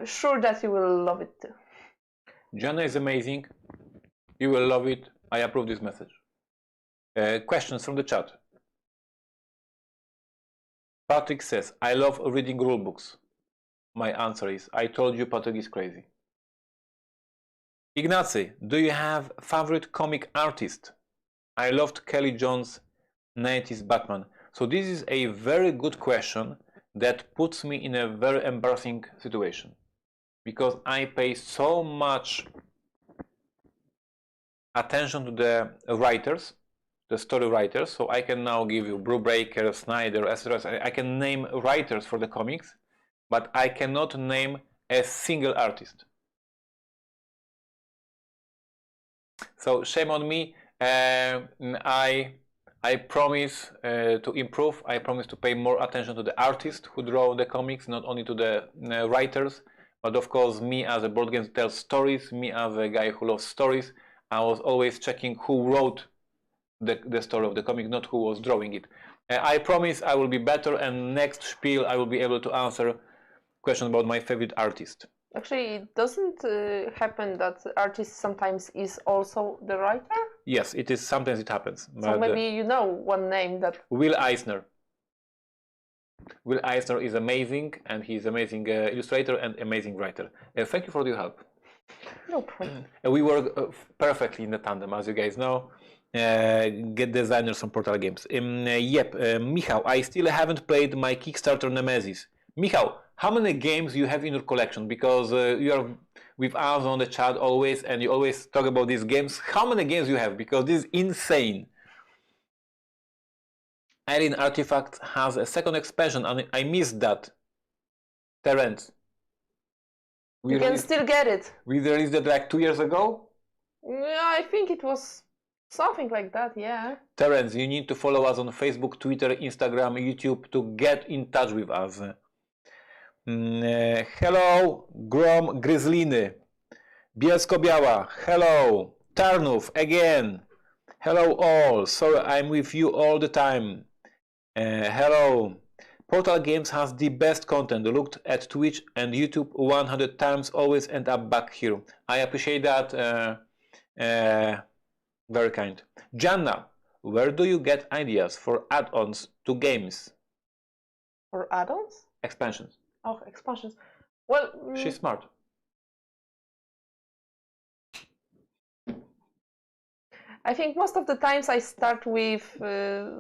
sure that you will love it too. Joanna is amazing. You will love it. I approve this message. Questions from the chat. Patrick says, I love reading rulebooks. My answer is, I told you Patrick is crazy. Ignacy, do you have favorite comic artist? I loved Kelly Jones' 90s Batman. So this is a very good question that puts me in a very embarrassing situation, because I pay so much attention to the writers, the story writers. So I can now give you Brubaker, Snyder, etc. I can name writers for the comics, but I cannot name a single artist. So shame on me. I promise to improve. I promise to pay more attention to the artists who draw the comics, not only to the writers. But of course, me as a board game who tells stories, me as a guy who loves stories, I was always checking who wrote the story of the comic, not who was drawing it. I promise I will be better, and next spiel I will be able to answer question about my favorite artist. Actually, it doesn't happen that the artist sometimes is also the writer? Yes, it is. Sometimes it happens. So maybe you know one name that... Will Eisner. Will Eisner is amazing, and he's amazing illustrator and amazing writer. Thank you for your help. No problem. We work perfectly in the tandem, as you guys know. Get designers from Portal Games. Michał, I still haven't played my Kickstarter Nemesis. Michał, how many games you have in your collection? Because you are with us on the chat always, and you always talk about these games. How many games you have? Because this is insane. Alien Artifact has a second expansion, and I missed that. Terence. You can still get it. We released it like 2 years ago? Yeah, I think it was something like that, yeah. Terence, you need to follow us on Facebook, Twitter, Instagram, YouTube to get in touch with us. Hello, Grom Gryzliny. Bielsko-Biała, hello. Tarnów, again. Hello all, sorry I'm with you all the time. Hello. Portal Games has the best content. Looked at Twitch and YouTube 100 times, always end up back here. I appreciate that. Very kind. Joanna, where do you get ideas for add-ons to games? For add-ons? Expansions. Oh, expansions. Well, she's smart. I think most of the times I start with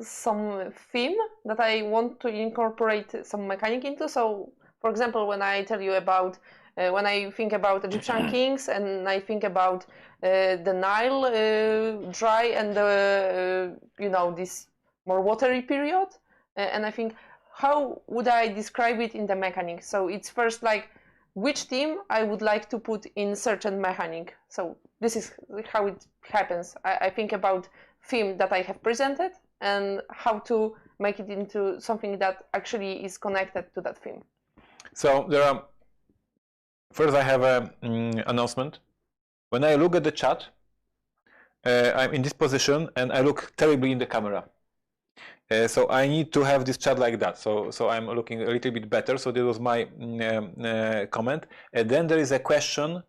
some theme that I want to incorporate some mechanic into. So, for example, when I tell you about, when I think about Egyptian kings and I think about the Nile dry and you know, this more watery period, and I think, how would I describe it in the mechanic? So it's first like, which theme I would like to put in certain mechanic. So this is how it happens. I think about theme that I have presented and how to make it into something that actually is connected to that theme. So there are First, I have an announcement. When I look at the chat, I'm in this position and I look terribly in the camera. So I need to have this chat like that. So I'm looking a little bit better. So that was my comment. And then there is a question.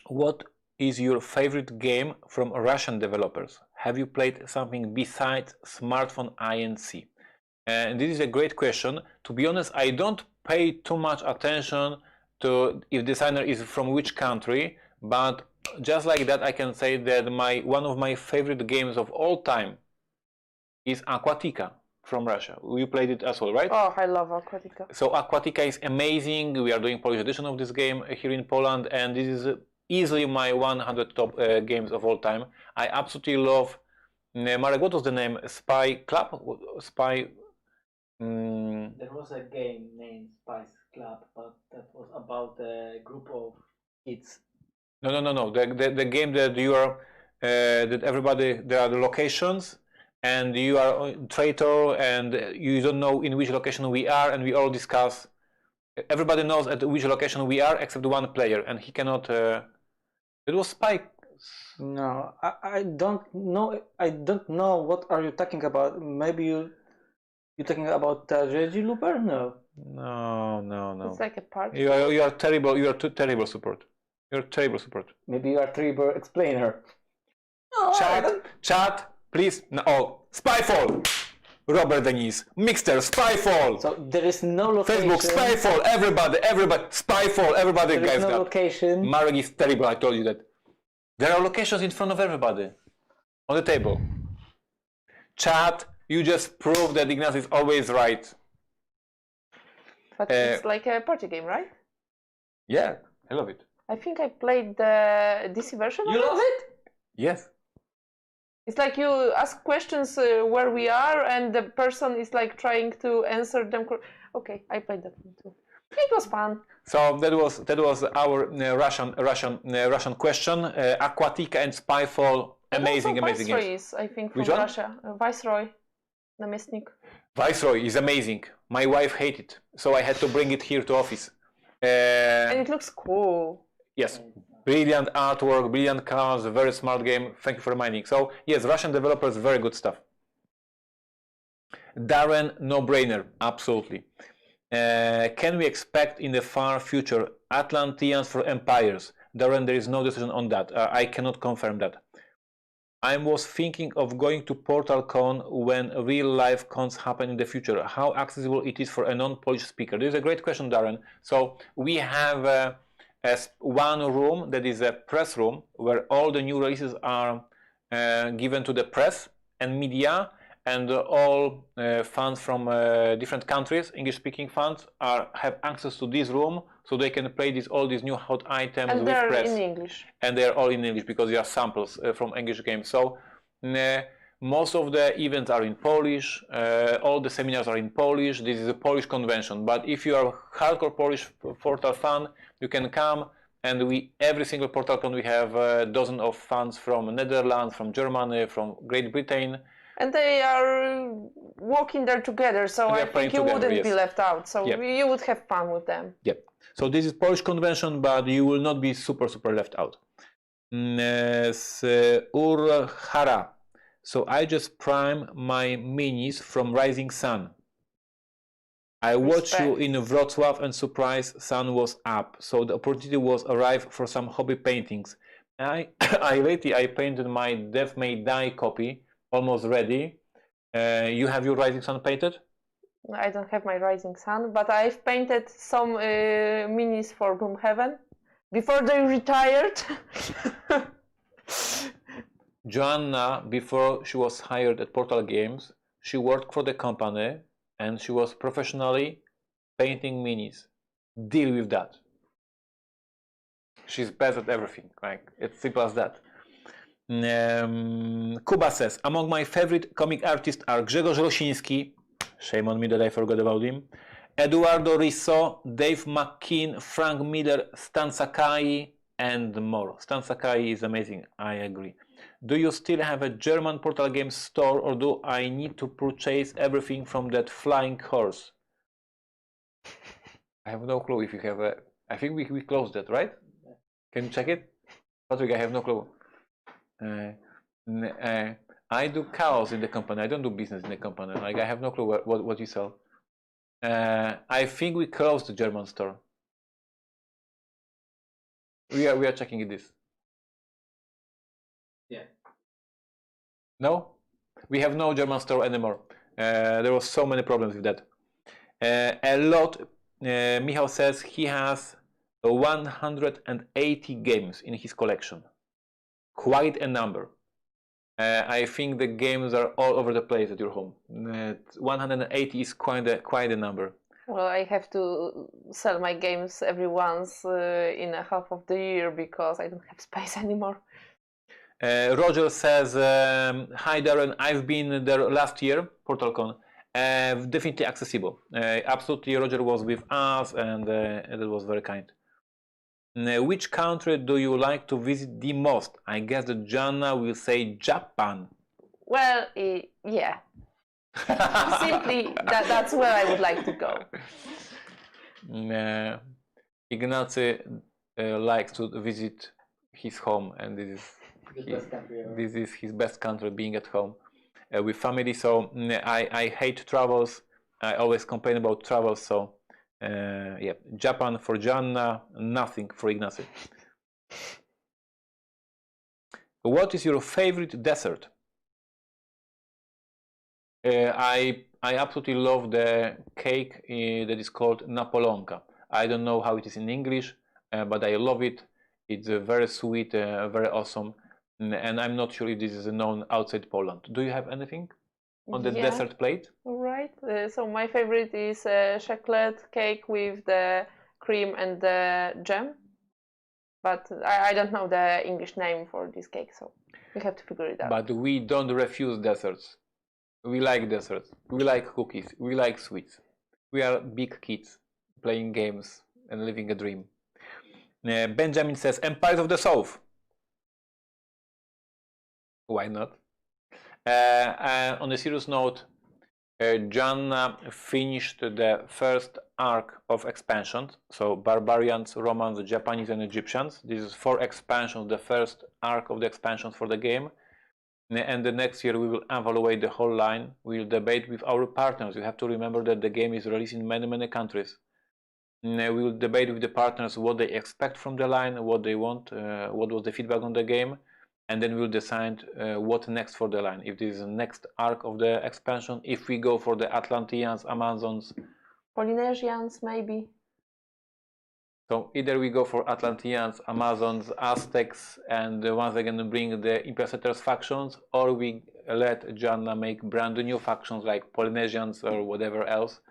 What is your favorite game from Russian developers? Have you played something besides smartphone INC? And this is a great question. To be honest, I don't pay too much attention to if designer is from which country, but just like that, I can say that one of my favorite games of all time is Aquatica from Russia. You played it as well, right? Oh, I love Aquatica. So Aquatica is amazing. We are doing Polish edition of this game here in Poland, and this is easily my 100 top games of all time. I absolutely love. Marek, what was the name? Spy Club? Spy. There was a game named Spice Club, but that was about a group of kids. No. The game that you are, that everybody, there are the locations, and you are a traitor, and you don't know in which location we are, and we all discuss. Everybody knows at which location we are except one player, and he cannot. It was Spy. No, I don't know. I don't know what are you talking about. Maybe you're talking about Reggie Looper? No. No. It's like a party. You are terrible. You are too terrible support. You're terrible support. Maybe you are terrible explainer. Chat, please. No, oh, Spyfall. Robert Denise, Mixter, Spyfall. So there is no location. Facebook, Spyfall. Everybody, Spyfall. Everybody, There guys. is no got. location. Marek is terrible. I told you that. There are locations in front of everybody on the table. Chat, you just proved that Ignacy is always right. But it's like a party game, right? Yeah, I love it. I think I played the DC version of it. Yes. It's like you ask questions where we are, and the person is like trying to answer them. Okay, I played that one too. It was fun. So that was our Russian question. Aquatica and Spyfall, amazing game. Viceroy is, I think, from Which one? Russia. Viceroy, Namestnik. Viceroy is amazing. My wife hated it, so I had to bring it here to office. And it looks cool. Yes, brilliant artwork, brilliant colors, very smart game. Thank you for reminding. So yes, Russian developers, very good stuff. Darren, no-brainer, absolutely. Can we expect in the far future Atlanteans for Empires? Darren, there is no decision on that. I cannot confirm that. I was thinking of going to PortalCon when real-life cons happen in the future. How accessible it is for a non-Polish speaker? This is a great question, Darren. So we have one room that is a press room where all the new releases are given to the press and media, and all fans from different countries, English-speaking fans, have access to this room, so they can play all these new hot items And with they're press. in English. And they're all in English because they are samples from English games. So most of the events are in Polish, all the seminars are in Polish. This is a Polish convention, but if you are a hardcore Polish Portal fan, you can come, and every single PortalCon we have a dozen of fans from Netherlands, from Germany, from Great Britain. And they are walking there together, so I think you wouldn't be left out. So you would have fun with them. Yep. So this is Polish convention, but you will not be super left out. Urhara. So I just prime my minis from Rising Sun. I watched you in Wrocław and surprised sun was up. So the opportunity was arrived for some hobby paintings. I painted my Death May Die copy, almost ready. You have your Rising Sun painted? I don't have my Rising Sun, but I've painted some minis for Gloomhaven before they retired. Joanna, before she was hired at Portal Games, she worked for the company and she was professionally painting minis. Deal with that. She's best at everything. Like, it's simple as that. Kuba says, among my favorite comic artists are Grzegorz Rosiński, shame on me that I forgot about him, Eduardo Risso, Dave McKean, Frank Miller, Stan Sakai, and more. Stan Sakai is amazing, I agree. Do you still have a German Portal Games store, or do I need to purchase everything from that flying horse? I have no clue if you have a. I think we closed that, right? Can you check it? Patrick, I have no clue. I do chaos in the company. I don't do business in the company. Like I have no clue what you sell. I think we closed the German store. We are checking this. Yeah. No, we have no German store anymore. There was so many problems with that. A lot. Michał says he has 180 games in his collection. Quite a number. I think the games are all over the place at your home. 180 is quite a number. Well, I have to sell my games every once in a half of the year because I don't have space anymore. Roger says, hi Darren, I've been there last year, PortalCon. Definitely accessible. Absolutely, Roger was with us and it was very kind. Which country do you like to visit the most? I guess that Joanna will say Japan. Well, yeah. Simply, that's where I would like to go. Ignacy likes to visit his home, and this is his best country, being at home with family. So I hate travels. I always complain about travels. So yeah, Japan for Joanna, nothing for Ignacy. What is your favorite dessert? I absolutely love the cake that is called Napoleonka. I don't know how it is in English, but I love it. It's very sweet, very awesome, and I'm not sure if this is known outside Poland. Do you have anything on the dessert plate? All right. So my favorite is chocolate cake with the cream and the jam, but I don't know the English name for this cake, so we have to figure it out. But we don't refuse desserts. We like desserts. We like cookies. We like sweets. We are big kids playing games and living a dream. Benjamin says Empires of the South. Why not? On a serious note, Joanna finished the first arc of expansions. So Barbarians, Romans, Japanese and Egyptians. This is 4 expansions, the first arc of the expansions for the game. And the next year we will evaluate the whole line. We will debate with our partners. You have to remember that the game is released in many countries. We will debate with the partners what they expect from the line, what they want, what was the feedback on the game, and then we'll decide what next for the line. If this is the next arc of the expansion, if we go for the Atlanteans, Amazons, Polynesians maybe. So either we go for Atlanteans, Amazons, Aztecs, and once again bring the Imperceptors factions, or we let Joanna make brand new factions like Polynesians or whatever else.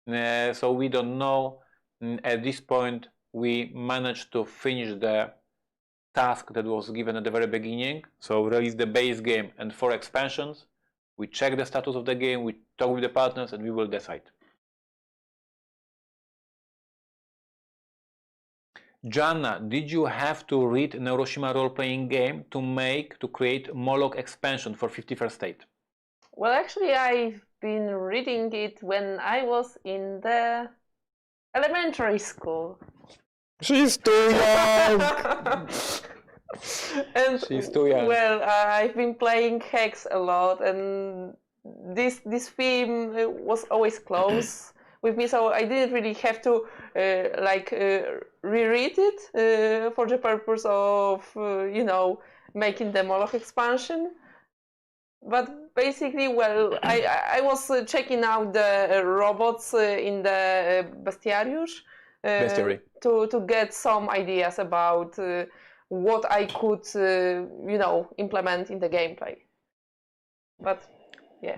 So we don't know. At this point, we managed to finish the task that was given at the very beginning. So release the base game and 4 expansions. We check the status of the game, we talk with the partners, and we will decide. Joanna, did you have to read Neuroshima role-playing game to create Moloch expansion for 51st State? Well, actually, I've been reading it when I was in the elementary school. She's too young! And She's too young. Well, I've been playing Hex a lot, and this theme was always close with me, so I didn't really have to reread it for the purpose of making the Moloch expansion. But basically, well, I was checking out the robots in the Bestiariusz to get some ideas about what I could implement in the gameplay. But yeah,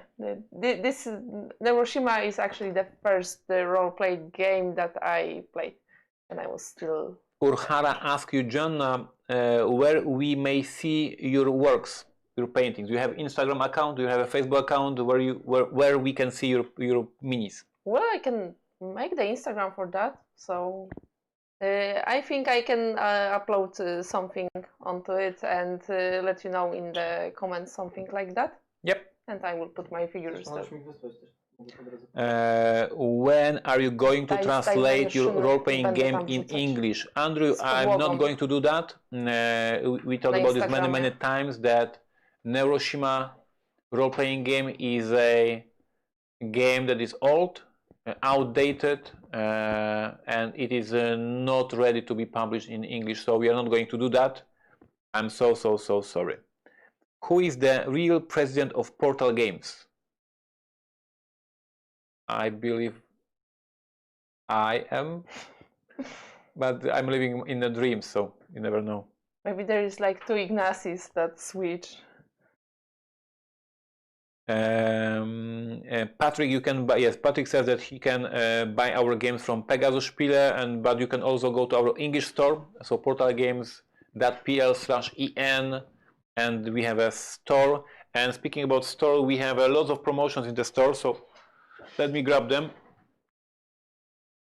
this Neuroshima is actually the first role-play game that I played, and I was still. Urhara asked you, Joanna, where we may see your works, your paintings. Do you have Instagram account? Do you have a Facebook account where we can see your minis? Well, I can make the Instagram for that. So I think I can upload something onto it and let you know in the comments, something like that. Yep. and I will put my figures there. Możesz mi wysłać też. Mogę po drodze. When are you going to Daj translate your maszyny, role-playing będę game tam in wrzucać. English? Andrew, Z I'm podłogą. not going to do that. We talked Na about this many, Instagramie. many times that Neuroshima role-playing game is a game that is old, outdated, and it is not ready to be published in English, so we are not going to do that. I'm so sorry. Who is the real president of Portal Games? I believe I am, but I'm living in a dream, so you never know. Maybe there is like two Ignacys that switch. Patrick, you can buy. Yes, Patrick says that he can buy our games from Pegasus Spiele, but you can also go to our English store, so portalgames.pl/en, and we have a store. And speaking about store, we have lots of promotions in the store, so let me grab them.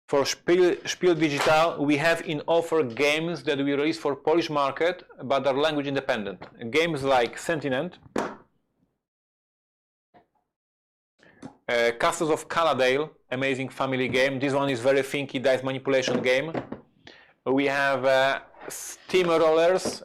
For Spiel Digital, we have in offer games that we release for Polish market, but are language independent. Games like Sentinent, Castles of Caladale, amazing family game. This one is very thinky dice manipulation game. We have Steamrollers,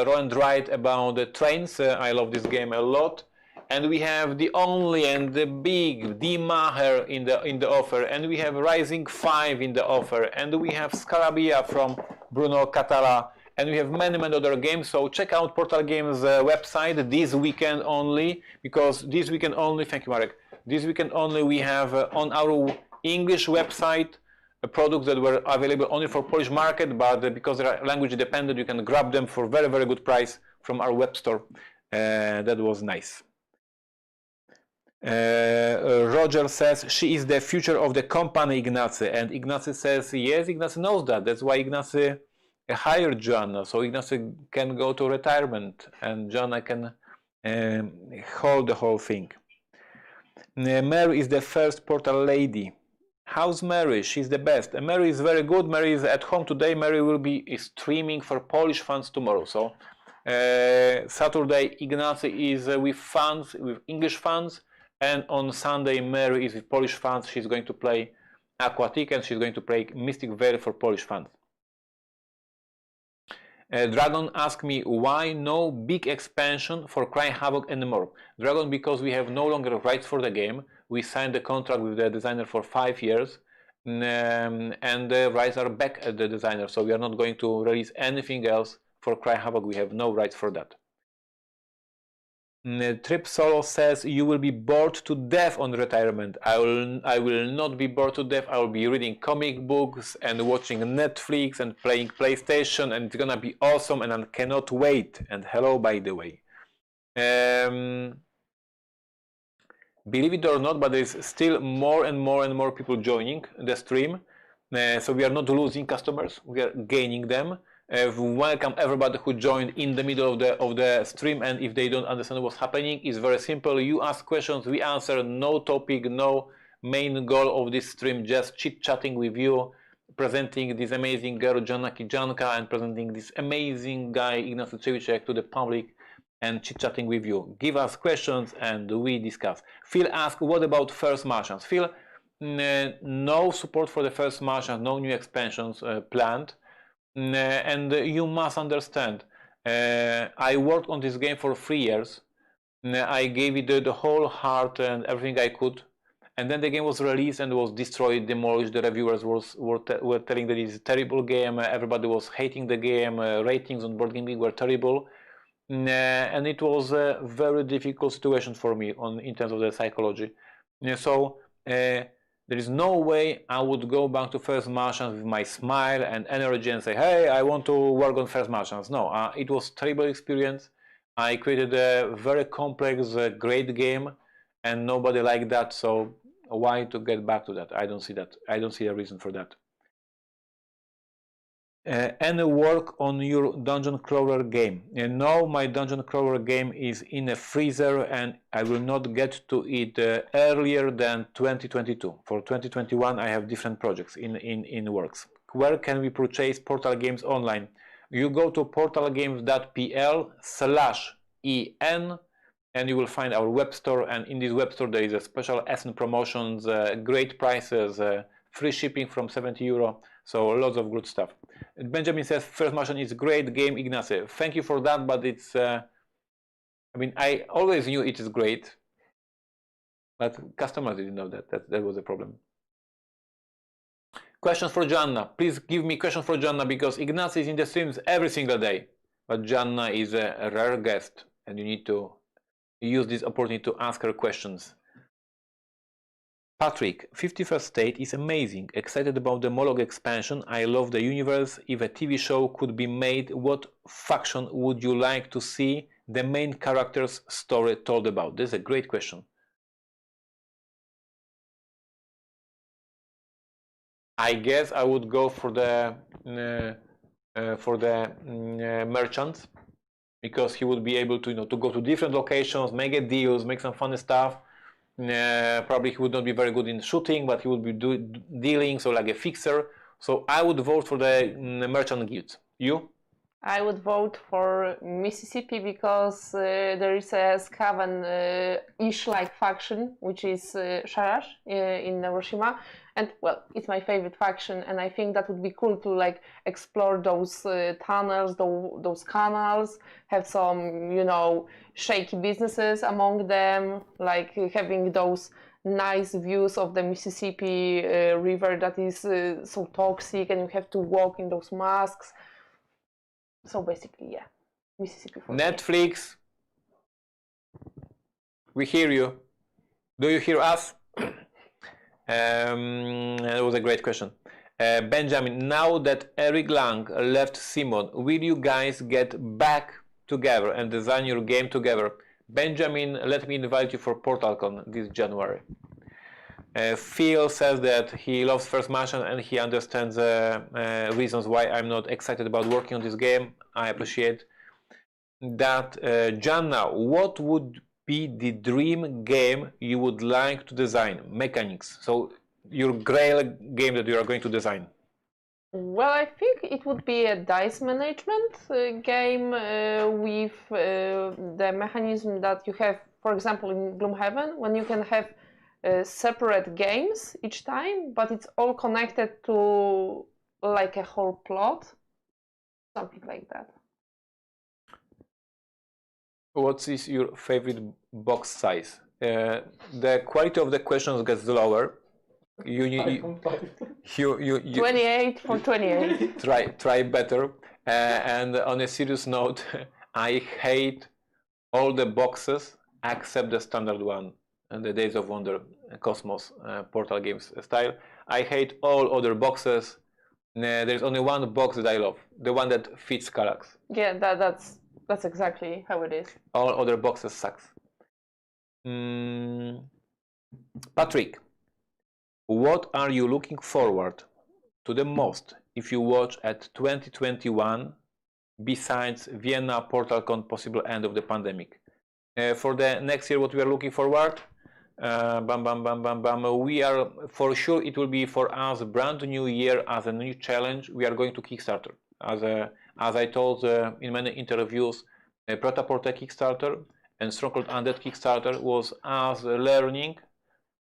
roll and write about the trains. I love this game a lot. And we have the only and the big Die Macher in the offer, and we have Rising 5 in the offer, and we have Scarabia from Bruno Catala, and we have many other games. So check out Portal Games website this weekend only, because this weekend only, thank you Marek, this weekend only we have on our English website products that were available only for Polish market, but because they are language dependent, you can grab them for very good price from our web store. That was nice. Roger says she is the future of the company, Ignacy, and Ignacy says yes, Ignacy knows that. That's why Ignacy hired Joanna, so Ignacy can go to retirement and Joanna can hold the whole thing. Mary is the first Portal lady. How's Mary? She's the best. Mary is very good. Mary is at home today. Mary will be streaming for Polish fans tomorrow. So Saturday Ignacy is with fans, with English fans. And on Sunday, Mary is with Polish fans. She's going to play Aquatic and she's going to play Mystic Veil for Polish fans. Dragon asked me why no big expansion for Cry Havoc anymore. Dragon, because we have no longer rights for the game. We signed the contract with the designer for 5 years, and the rights are back at the designer. So we are not going to release anything else for Cry Havoc. We have no rights for that. Trip Solo says you will be bored to death on retirement. I will not be bored to death. I will be reading comic books and watching Netflix and playing PlayStation, and it's gonna be awesome and I cannot wait. And hello, by the way. Believe it or not, but there is still more and more people joining the stream. So we are not losing customers, we are gaining them. Welcome everybody who joined in the middle of the stream, and if they don't understand what's happening, it's very simple. You ask questions, we answer. No topic, no main goal of this stream, just chit-chatting with you, presenting this amazing girl Joanna Kijanka and presenting this amazing guy Ignacy Trzewiczek to the public and chit-chatting with you. Give us questions and we discuss. Phil asked, what about First Martians? Phil, no support for the First Martians, no new expansions planned. And you must understand, I worked on this game for 3 years. I gave it the whole heart and everything I could, and then the game was released and was destroyed, demolished. The reviewers were telling that it's a terrible game. Everybody was hating the game. Ratings on Board Game Geek were terrible, and it was a very difficult situation for me in terms of the psychology. So there is no way I would go back to First Martians with my smile and energy and say, hey, I want to work on First Martians. No, it was a terrible experience. I created a very complex, great game, and nobody liked that. So why to get back to that? I don't see that. I don't see a reason for that. Any work on your dungeon crawler game? No, my dungeon crawler game is in a freezer and I will not get to it earlier than 2022. For 2021 I have different projects in works. Where can we purchase Portal Games online? You go to portalgames.pl/en and you will find our web store, and in this web store there is a special SN promotions, great prices, free shipping from 70 euro, so lots of good stuff. Benjamin says First Martian is a great game, Ignacy. Thank you for that, but it's I mean, I always knew it is great, but customers didn't know that was a problem. Questions for Joanna. Please give me questions for Joanna, because Ignacy is in the streams every single day, but Joanna is a rare guest and you need to use this opportunity to ask her questions. Patrick, 51st State is amazing. Excited about the Moloch expansion. I love the universe. If a TV show could be made, what faction would you like to see the main character's story told about? This is a great question. I guess I would go for the merchant, because he would be able to, to go to different locations, make deals, make some funny stuff. Probably he would not be very good in shooting, but he would be dealing, so like a fixer. So I would vote for the merchant guild. You? I would vote for Mississippi, because there is a Skaven-ish like faction, which is Sharash in Hiroshima, and well, it's my favorite faction, and I think that would be cool to like explore those tunnels, those canals, have some shaky businesses among them, like having those nice views of the Mississippi River that is so toxic, and you have to walk in those masks. So basically, yeah, Mississippi. Netflix, we hear you. Do you hear us? That was a great question. Benjamin, now that Eric Lang left Simon, will you guys get back together and design your game together? Benjamin, let me invite you for PortalCon this January. Phil says that he loves First Martian and he understands reasons why I'm not excited about working on this game. I appreciate that. Joanna, what would be the dream game you would like to design? Mechanics. So your grail game that you are going to design. Well, I think it would be a dice management game with the mechanism that you have, for example, in Gloomhaven, when you can have separate games each time, but it's all connected to like a whole plot, something like that. What is your favorite box size? The quality of the questions gets lower. You 28 for 28. Try better. And on a serious note, I hate all the boxes except the standard one. And the Days of Wonder, Cosmos, Portal Games style. I hate all other boxes. There's only one box that I love, the one that fits Kallax. Yeah, that's exactly how it is. All other boxes sucks. Patrick, what are you looking forward to the most if you watch at 2021, besides Vienna, PortalCon, possible end of the pandemic? For the next year, what we are looking forward? We are, for sure, it will be for us a brand new year as a new challenge. We are going to Kickstarter. As I told in many interviews, Prota-Porta Kickstarter and Stronghold Undead Kickstarter was us learning,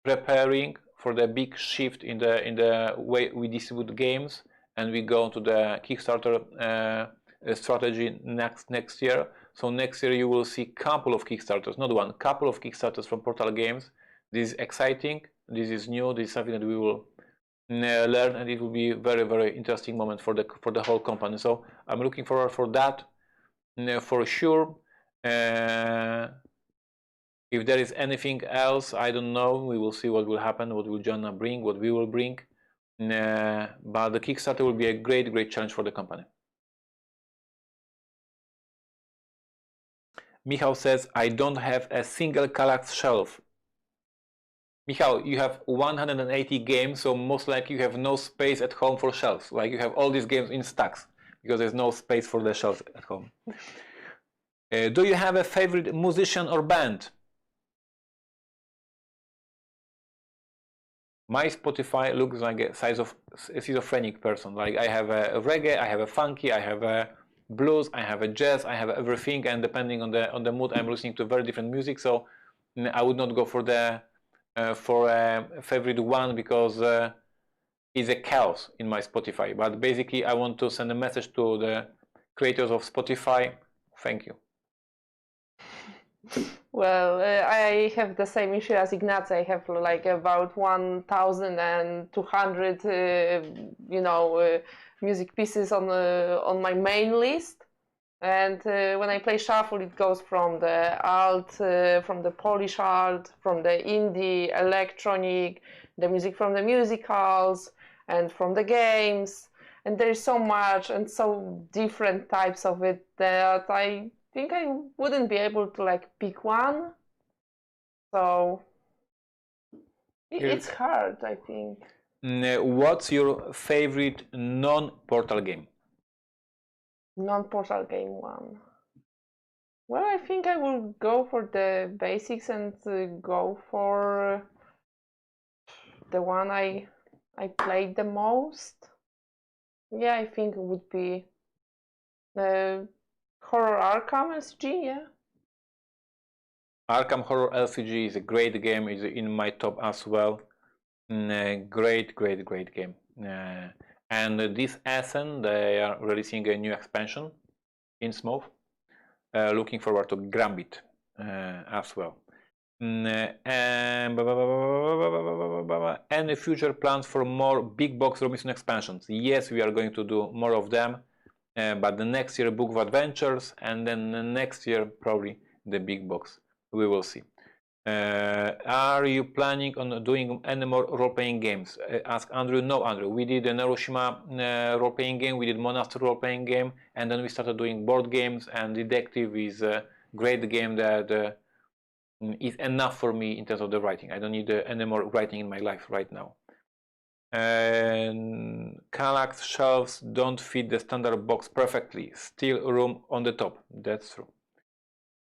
preparing for the big shift in the way we distribute games, and we go to the Kickstarter strategy next year. So next year you will see couple of Kickstarters, not one, couple of Kickstarters from Portal Games. This is exciting, this is new, this is something that we will learn, and it will be a very, very interesting moment for the whole company. So I'm looking forward for that for sure. If there is anything else, I don't know. We will see what will happen, what will Joanna bring, what we will bring. But the Kickstarter will be a great, great challenge for the company. Michał says, I don't have a single Kallax shelf. Michał, you have 180 games, so most likely you have no space at home for shelves. Like you have all these games in stacks because there's no space for the shelves at home. Do you have a favorite musician or band? My Spotify looks like a size of a schizophrenic person. Like I have a reggae, I have a funky, I have a blues, I have a jazz, I have everything, and depending on the mood, I'm listening to very different music. So I would not go for a favorite one because it's a chaos in my Spotify. But basically, I want to send a message to the creators of Spotify. Thank you. Well, I have the same issue as Ignacy. I have like about 1,200, music pieces on my main list. And when I play shuffle, it goes from the alt, from the Polish alt, from the indie, electronic, the music from the musicals, and from the games. And there is so much and so different types of it that I think I wouldn't be able to like pick one. So it's hard, I think. What's your favorite non-Portal game? Non-Portal game one. Well, I think I will go for the basics and go for the one I played the most. Yeah, I think it would be Horror Arkham SG, yeah. Arkham Horror LCG is a great game. It's in my top as well. Great game. And this Essen, they are releasing a new expansion in Smooth. Looking forward to Gambit as well. Any future plans for more big box Robinson expansions? Yes, we are going to do more of them. But the next year Book of Adventures, and then the next year probably the big box. We will see. Are you planning on doing any more role-playing games? Ask Andrew. No, Andrew. We did a Hiroshima role-playing game. We did Monastery role-playing game, and then we started doing board games. And Detective is a great game that is enough for me in terms of the writing. I don't need any more writing in my life right now. Kallax shelves don't fit the standard box perfectly. Still room on the top. That's true.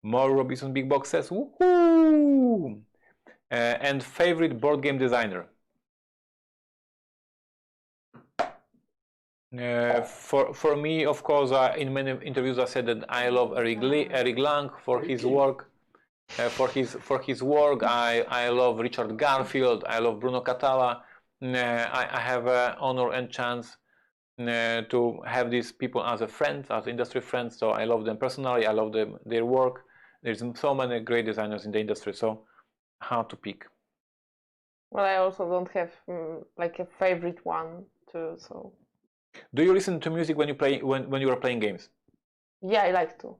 More Robinson big boxes. Woohoo! And favorite board game designer. For me, of course, in many interviews I said that I love Eric Lang for his work. For his work, I love Richard Garfield. I love Bruno Catala. I have honor and chance to have these people as a friend, as industry friends. So I love them personally. I love their work. There's so many great designers in the industry. So how to pick? Well, I also don't have like a favorite one too. So. Do you listen to music when you play when you are playing games? Yeah, I like to.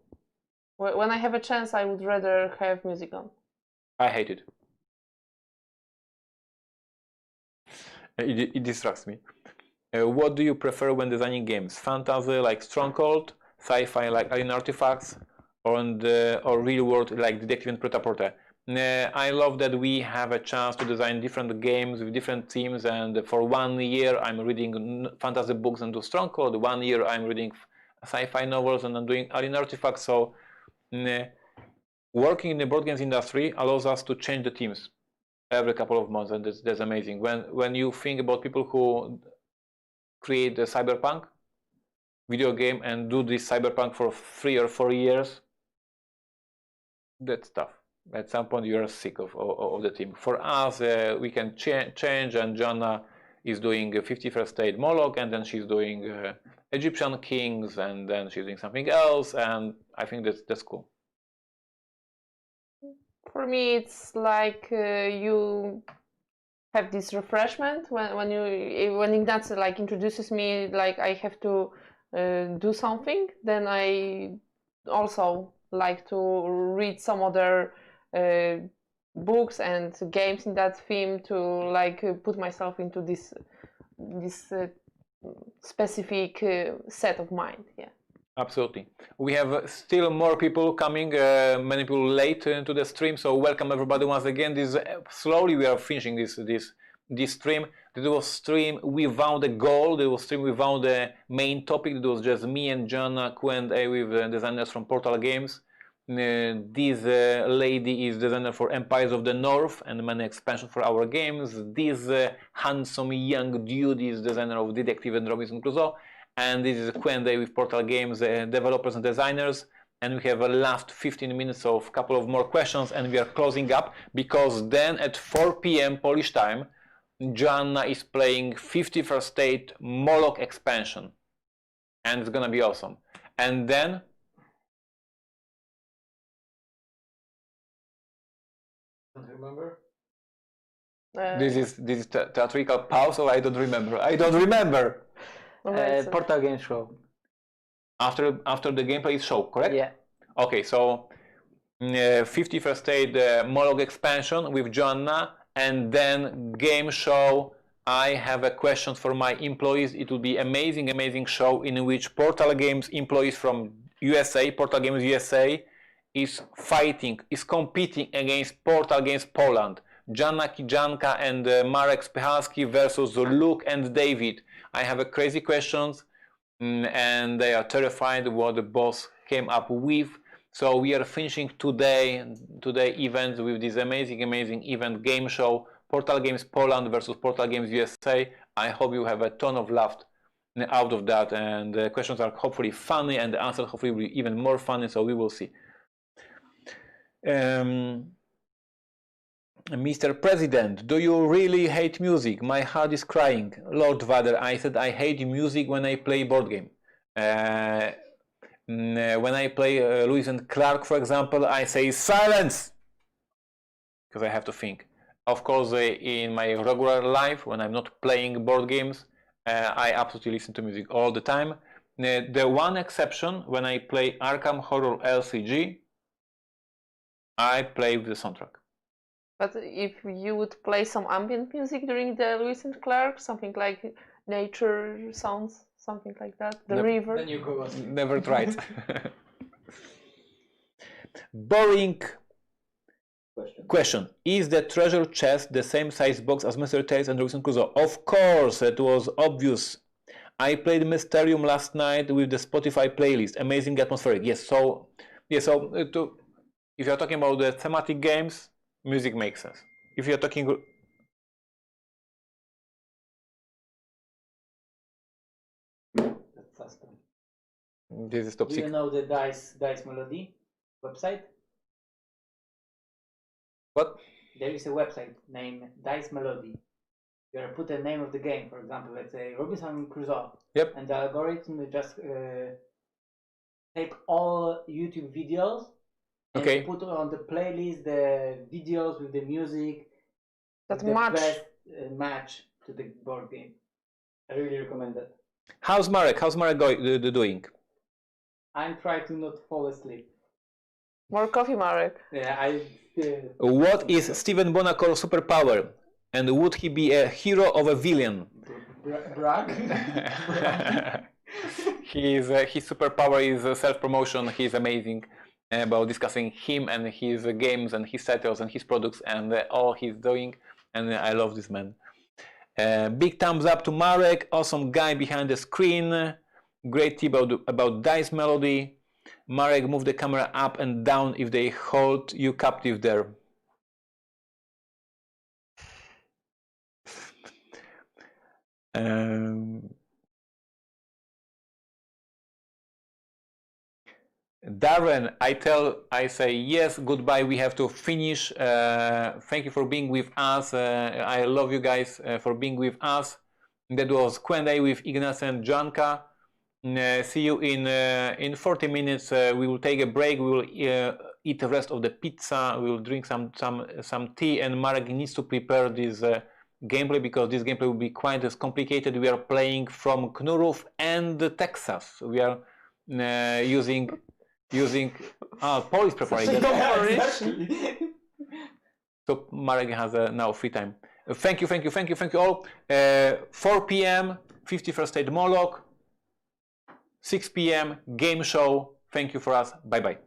When I have a chance, I would rather have music on. I hate it. It distracts me. What do you prefer when designing games? Fantasy like Stronghold, sci-fi like Alien Artifacts, or real world like Detective and Pret-a-Porter? I love that we have a chance to design different games with different themes, and for 1 year I'm reading fantasy books and do Stronghold, 1 year I'm reading sci-fi novels and I'm doing Alien Artifacts. So working in the board games industry allows us to change the teams every couple of months, and that's amazing. When you think about people who create a cyberpunk video game and do this cyberpunk for 3 or 4 years, that's tough. At some point you are sick of the team. For us, we can change, and Joanna is doing 51st State Moloch, and then she's doing Egyptian Kings, and then she's doing something else, and I think that's cool. For me, it's like you have this refreshment when Ignacy like introduces me, like I have to do something. Then I also like to read some other books and games in that theme to like put myself into this specific set of mind. Yeah. Absolutely. We have still more people coming, many people late to the stream, so welcome everybody once again. This slowly we are finishing this stream. This was stream without the goal, it was stream without the main topic. It was just me and Joanna Q&A with designers from Portal Games. This lady is designer for Empires of the North and many expansions for our games. This handsome young dude is designer of Detective and Robinson Crusoe. and this is a Q&A with Portal Games developers and designers. And we have a last 15 minutes of a couple of more questions, and we are closing up, because then at 4 p.m. Polish time, Joanna is playing 51st State Moloch expansion, and it's gonna be awesome. And then Don't remember? this is theatrical pause, or I don't remember. I don't remember. Portal Game Show. After the gameplay show, correct? Yeah. Okay, so 51st State Moloch expansion with Joanna, and then game show. I have a question for my employees. It will be amazing show in which Portal Games employees from USA, Portal Games USA, is competing against Portal Games Poland. Joanna Kijanka and Marek Spychalski versus Luke and David. I have a crazy questions, and they are terrified what the boss came up with. So we are finishing today event with this amazing event game show, Portal Games Poland versus Portal Games USA. I hope you have a ton of laugh out of that, and the questions are hopefully funny, and the answers hopefully will be even more funny, so we will see. Mr. President, do you really hate music? My heart is crying. Lord Vader, I said I hate music when I play board game. When I play Lewis and Clark, for example, I say silence, because I have to think. Of course, in my regular life, when I'm not playing board games, I absolutely listen to music all the time. The one exception, when I play Arkham Horror LCG, I play with the soundtrack. But if you would play some ambient music during the Lewis and Clark, something like nature sounds, something like that, the river. Then you go. Never tried. Boring question. Is the treasure chest the same size box as Mr. Tales and Robinson Crusoe? Of course, it was obvious. I played Mysterium last night with the Spotify playlist. Amazing atmospheric. Yes, so if you're talking about the thematic games, music makes sense. If you're talking... That's faster. This is top Do you secret. know the Dice Melody website? What? There is a website named Dice Melody. You put the name of the game, for example, let's say Robinson Crusoe. Yep. And the algorithm will just take all YouTube videos and Okay. put on the playlist the videos with the music That the match. best match to the board game. I really recommend that. How's Marek? Doing? I'm trying to not fall asleep. More coffee, Marek. Yeah, What is Steven Bonacor's superpower? And would he be a hero or a villain? brag. His superpower is self-promotion. He's amazing about discussing him and his games and his titles and his products and all he's doing. And I love this man. Big thumbs up to Marek, awesome guy behind the screen. Great tip about Dice Melody. Marek, move the camera up and down if they hold you captive there. Darren, I say yes, goodbye, we have to finish. Thank you for being with us. I love you guys for being with us. That was Q&A with Ignacy and Kijanka. See you in 40 minutes. We will take a break. We will eat the rest of the pizza. We will drink some tea, and Marek needs to prepare this gameplay, because this gameplay will be quite as complicated. We are playing from Knurów and Texas. We are using Polish preparation. So Marek has now free time. Thank you all. 4 p.m. 51st State Moloch. 6 p.m. game show. Thank you for us. Bye bye.